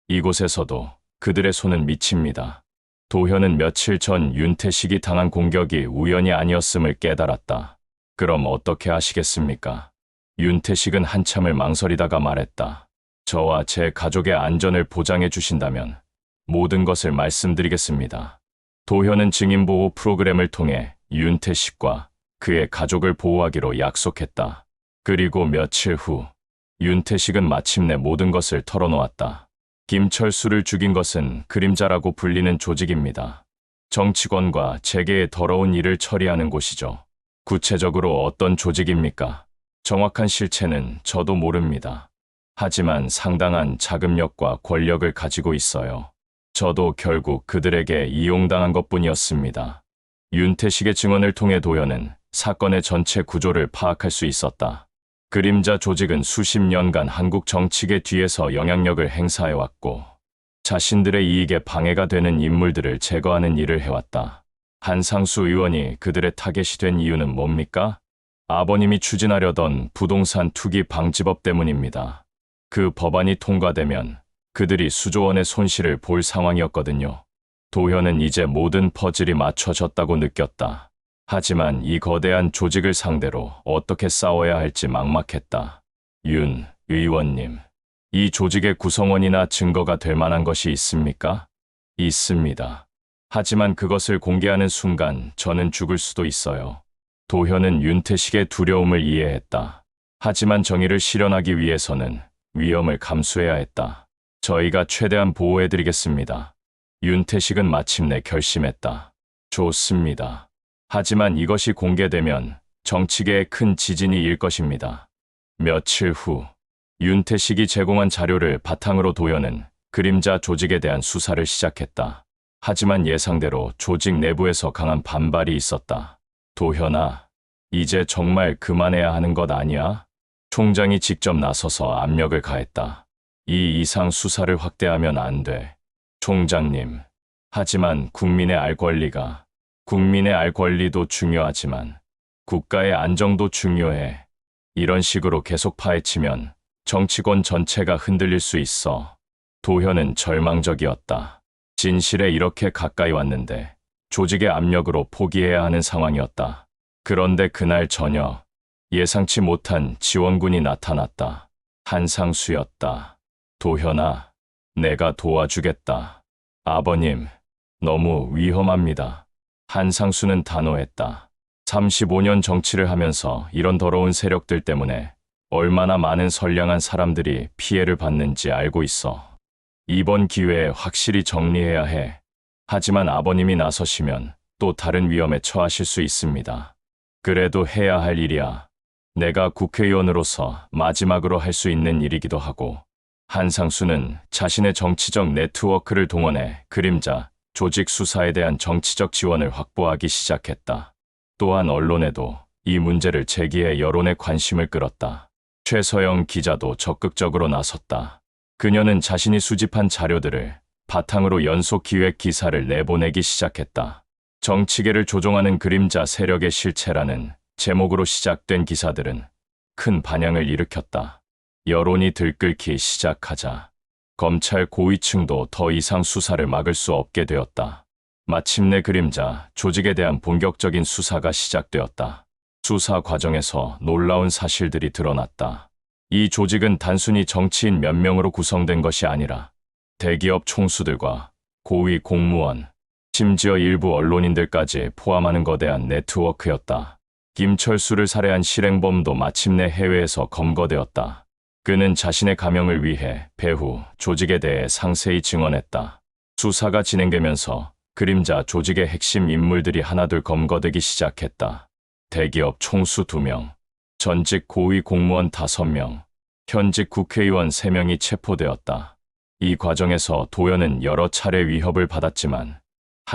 [SPEAKER 2] 이곳에서도 그들의 손은 미칩니다. 도현은 며칠 전 윤태식이 당한 공격이 우연이 아니었음을 깨달았다. 그럼 어떻게 하시겠습니까? 윤태식은 한참을 망설이다가 말했다. 저와 제 가족의 안전을 보장해 주신다면 모든 것을 말씀드리겠습니다. 도현은 증인보호 프로그램을 통해 윤태식과 그의 가족을 보호하기로 약속했다. 그리고 며칠 후 윤태식은 마침내 모든 것을 털어놓았다. 김철수를 죽인 것은 그림자라고 불리는 조직입니다. 정치권과 재계의 더러운 일을 처리하는 곳이죠. 구체적으로 어떤 조직입니까? 정확한 실체는 저도 모릅니다. 하지만 상당한 자금력과 권력을 가지고 있어요. 저도 결국 그들에게 이용당한 것뿐이었습니다. 윤태식의 증언을 통해 도현은 사건의 전체 구조를 파악할 수 있었다. 그림자 조직은 수십 년간 한국 정치계 뒤에서 영향력을 행사해왔고 자신들의 이익에 방해가 되는 인물들을 제거하는 일을 해왔다. 한상수 의원이 그들의 타겟이 된 이유는 뭡니까? 아버님이 추진하려던 부동산 투기 방지법 때문입니다. 그 법안이 통과되면 그들이 수조 원의 손실을 볼 상황이었거든요. 도현은 이제 모든 퍼즐이 맞춰졌다고 느꼈다. 하지만 이 거대한 조직을 상대로 어떻게 싸워야 할지 막막했다. 윤 의원님, 이 조직의 구성원이나 증거가 될 만한 것이 있습니까? 있습니다. 하지만 그것을 공개하는 순간 저는 죽을 수도 있어요. 도현은 윤태식의 두려움을 이해했다. 하지만 정의를 실현하기 위해서는 위험을 감수해야 했다. 저희가 최대한 보호해드리겠습니다. 윤태식은 마침내 결심했다. 좋습니다. 하지만 이것이 공개되면 정치계에 큰 지진이 일 것입니다. 며칠 후 윤태식이 제공한 자료를 바탕으로 도현은 그림자 조직에 대한 수사를 시작했다. 하지만 예상대로 조직 내부에서 강한 반발이 있었다. 도현아, 이제 정말 그만해야 하는 것 아니야? 총장이 직접 나서서 압력을 가했다. 이 이상 수사를 확대하면 안 돼. 총장님. 하지만 국민의 알 권리도 중요하지만 국가의 안정도 중요해. 이런 식으로 계속 파헤치면 정치권 전체가 흔들릴 수 있어. 도현은 절망적이었다. 진실에 이렇게 가까이 왔는데 조직의 압력으로 포기해야 하는 상황이었다. 그런데 그날 저녁 예상치 못한 지원군이 나타났다. 한상수였다. 도현아, 내가 도와주겠다. 아버님, 너무 위험합니다. 한상수는 단호했다. 35년 정치를 하면서 이런 더러운 세력들 때문에 얼마나 많은 선량한 사람들이 피해를 받는지 알고 있어. 이번 기회에 확실히 정리해야 해. 하지만 아버님이 나서시면 또 다른 위험에 처하실 수 있습니다. 그래도 해야 할 일이야. 내가 국회의원으로서 마지막으로 할 수 있는 일이기도 하고. 한상수는 자신의 정치적 네트워크를 동원해 그림자 조직 수사에 대한 정치적 지원을 확보하기 시작했다. 또한 언론에도 이 문제를 제기해 여론의 관심을 끌었다. 최서영 기자도 적극적으로 나섰다. 그녀는 자신이 수집한 자료들을 바탕으로 연속 기획 기사를 내보내기 시작했다. 정치계를 조종하는 그림자 세력의 실체라는 제목으로 시작된 기사들은 큰 반향을 일으켰다. 여론이 들끓기 시작하자 검찰 고위층도 더 이상 수사를 막을 수 없게 되었다. 마침내 그림자 조직에 대한 본격적인 수사가 시작되었다. 수사 과정에서 놀라운 사실들이 드러났다. 이 조직은 단순히 정치인 몇 명으로 구성된 것이 아니라 대기업 총수들과 고위 공무원, 심지어 일부 언론인들까지 포함하는 거대한 네트워크였다. 김철수를 살해한 실행범도 마침내 해외에서 검거되었다. 그는 자신의 가명을 위해 배후 조직에 대해 상세히 증언했다. 수사가 진행되면서 그림자 조직의 핵심 인물들이 하나둘 검거되기 시작했다. 대기업 총수 2명, 전직 고위 공무원 5명, 현직 국회의원 3명이 체포되었다. 이 과정에서 도연은 여러 차례 위협을 받았지만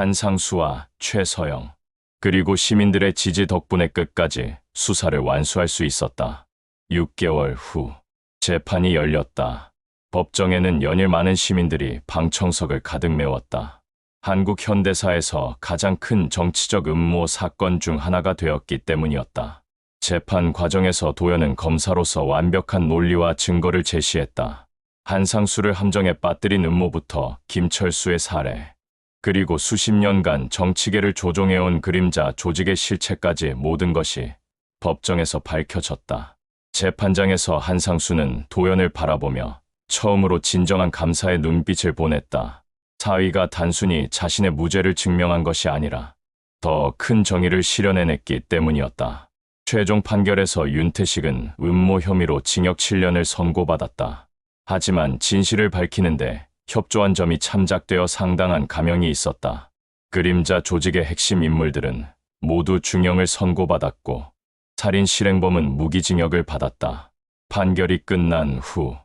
[SPEAKER 2] 한상수와 최서영, 그리고 시민들의 지지 덕분에 끝까지 수사를 완수할 수 있었다. 6개월 후 재판이 열렸다. 법정에는 연일 많은 시민들이 방청석을 가득 메웠다. 한국 현대사에서 가장 큰 정치적 음모 사건 중 하나가 되었기 때문이었다. 재판 과정에서 도연은 검사로서 완벽한 논리와 증거를 제시했다. 한상수를 함정에 빠뜨린 음모부터 김철수의 살해, 그리고 수십 년간 정치계를 조종해온 그림자 조직의 실체까지 모든 것이 법정에서 밝혀졌다. 재판장에서 한상수는 도연을 바라보며 처음으로 진정한 감사의 눈빛을 보냈다. 사위가 단순히 자신의 무죄를 증명한 것이 아니라 더 큰 정의를 실현해냈기 때문이었다. 최종 판결에서 윤태식은 음모 혐의로 징역 7년을 선고받았다. 하지만 진실을 밝히는데 협조한 점이 참작되어 상당한 감형이 있었다. 그림자 조직의 핵심 인물들은 모두 중형을 선고받았고 살인 실행범은 무기징역을 받았다. 판결이 끝난 후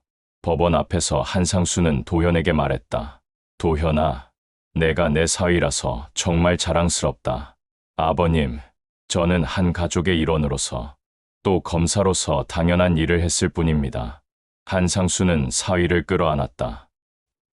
[SPEAKER 2] 법원 앞에서 한상수는 도현에게 말했다. 도현아, 내가 내 사위라서 정말 자랑스럽다. 아버님, 저는 한 가족의 일원으로서 또 검사로서 당연한 일을 했을 뿐입니다. 한상수는 사위를 끌어안았다.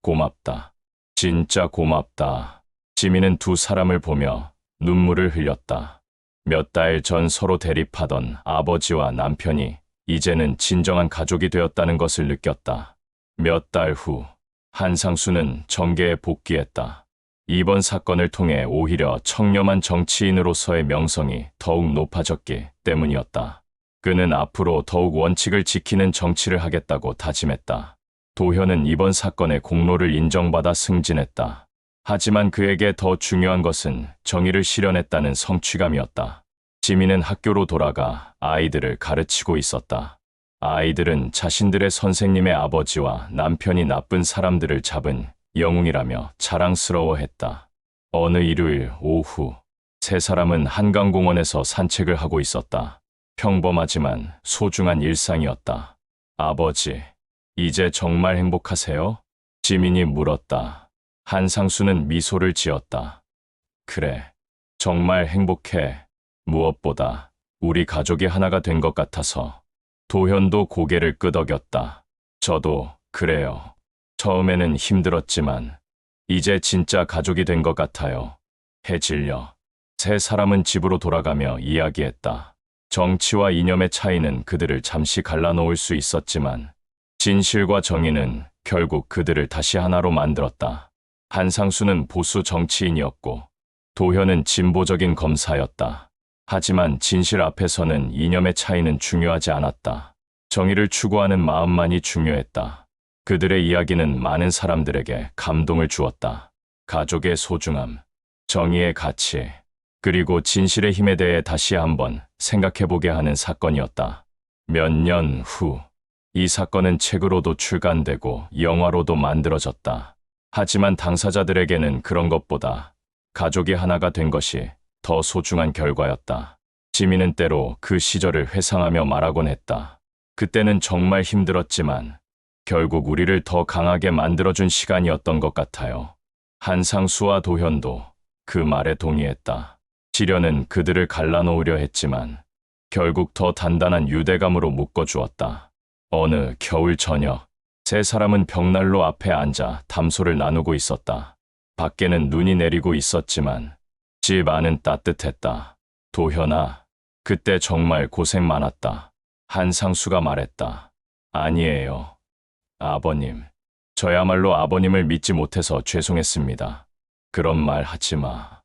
[SPEAKER 2] 고맙다. 진짜 고맙다. 지민은 두 사람을 보며 눈물을 흘렸다. 몇 달 전 서로 대립하던 아버지와 남편이 이제는 진정한 가족이 되었다는 것을 느꼈다. 몇 달 후 한상수는 정계에 복귀했다. 이번 사건을 통해 오히려 청렴한 정치인으로서의 명성이 더욱 높아졌기 때문이었다. 그는 앞으로 더욱 원칙을 지키는 정치를 하겠다고 다짐했다. 도현은 이번 사건의 공로를 인정받아 승진했다. 하지만 그에게 더 중요한 것은 정의를 실현했다는 성취감이었다. 지민은 학교로 돌아가 아이들을 가르치고 있었다. 아이들은 자신들의 선생님의 아버지와 남편이 나쁜 사람들을 잡은 영웅이라며 자랑스러워했다. 어느 일요일 오후, 세 사람은 한강공원에서 산책을 하고 있었다. 평범하지만 소중한 일상이었다. 아버지, 이제 정말 행복하세요? 지민이 물었다. 한상수는 미소를 지었다. 그래, 정말 행복해. 무엇보다 우리 가족이 하나가 된 것 같아서. 도현도 고개를 끄덕였다. 저도 그래요. 처음에는 힘들었지만 이제 진짜 가족이 된 것 같아요. 해질려 세 사람은 집으로 돌아가며 이야기했다. 정치와 이념의 차이는 그들을 잠시 갈라놓을 수 있었지만 진실과 정의는 결국 그들을 다시 하나로 만들었다. 한상수는 보수 정치인이었고 도현은 진보적인 검사였다. 하지만 진실 앞에서는 이념의 차이는 중요하지 않았다. 정의를 추구하는 마음만이 중요했다. 그들의 이야기는 많은 사람들에게 감동을 주었다. 가족의 소중함, 정의의 가치, 그리고 진실의 힘에 대해 다시 한번 생각해보게 하는 사건이었다. 몇 년 후, 이 사건은 책으로도 출간되고 영화로도 만들어졌다. 하지만 당사자들에게는 그런 것보다 가족이 하나가 된 것이 더 소중한 결과였다. 지민은 때로 그 시절을 회상하며 말하곤 했다. 그때는 정말 힘들었지만 결국 우리를 더 강하게 만들어준 시간이었던 것 같아요. 한상수와 도현도 그 말에 동의했다. 시련은 그들을 갈라놓으려 했지만 결국 더 단단한 유대감으로 묶어주었다. 어느 겨울 저녁, 세 사람은 벽난로 앞에 앉아 담소를 나누고 있었다. 밖에는 눈이 내리고 있었지만 집 안은 따뜻했다. 도현아, 그때 정말 고생 많았다. 한상수가 말했다. 아니에요. 아버님, 저야말로 아버님을 믿지 못해서 죄송했습니다. 그런 말 하지 마.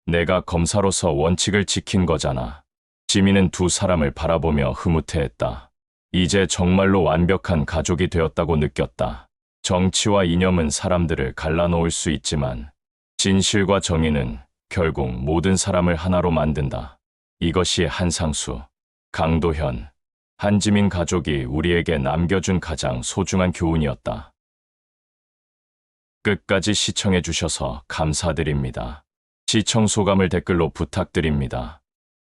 [SPEAKER 2] 내가 검사로서 원칙을 지킨 거잖아. 지민은 두 사람을 바라보며 흐뭇해했다. 이제 정말로 완벽한 가족이 되었다고 느꼈다. 정치와 이념은 사람들을 갈라놓을 수 있지만 진실과 정의는 결국 모든 사람을 하나로 만든다. 이것이 한상수, 강도현, 한지민 가족이 우리에게 남겨준 가장 소중한 교훈이었다. 끝까지 시청해 주셔서 감사드립니다. 시청 소감을 댓글로 부탁드립니다.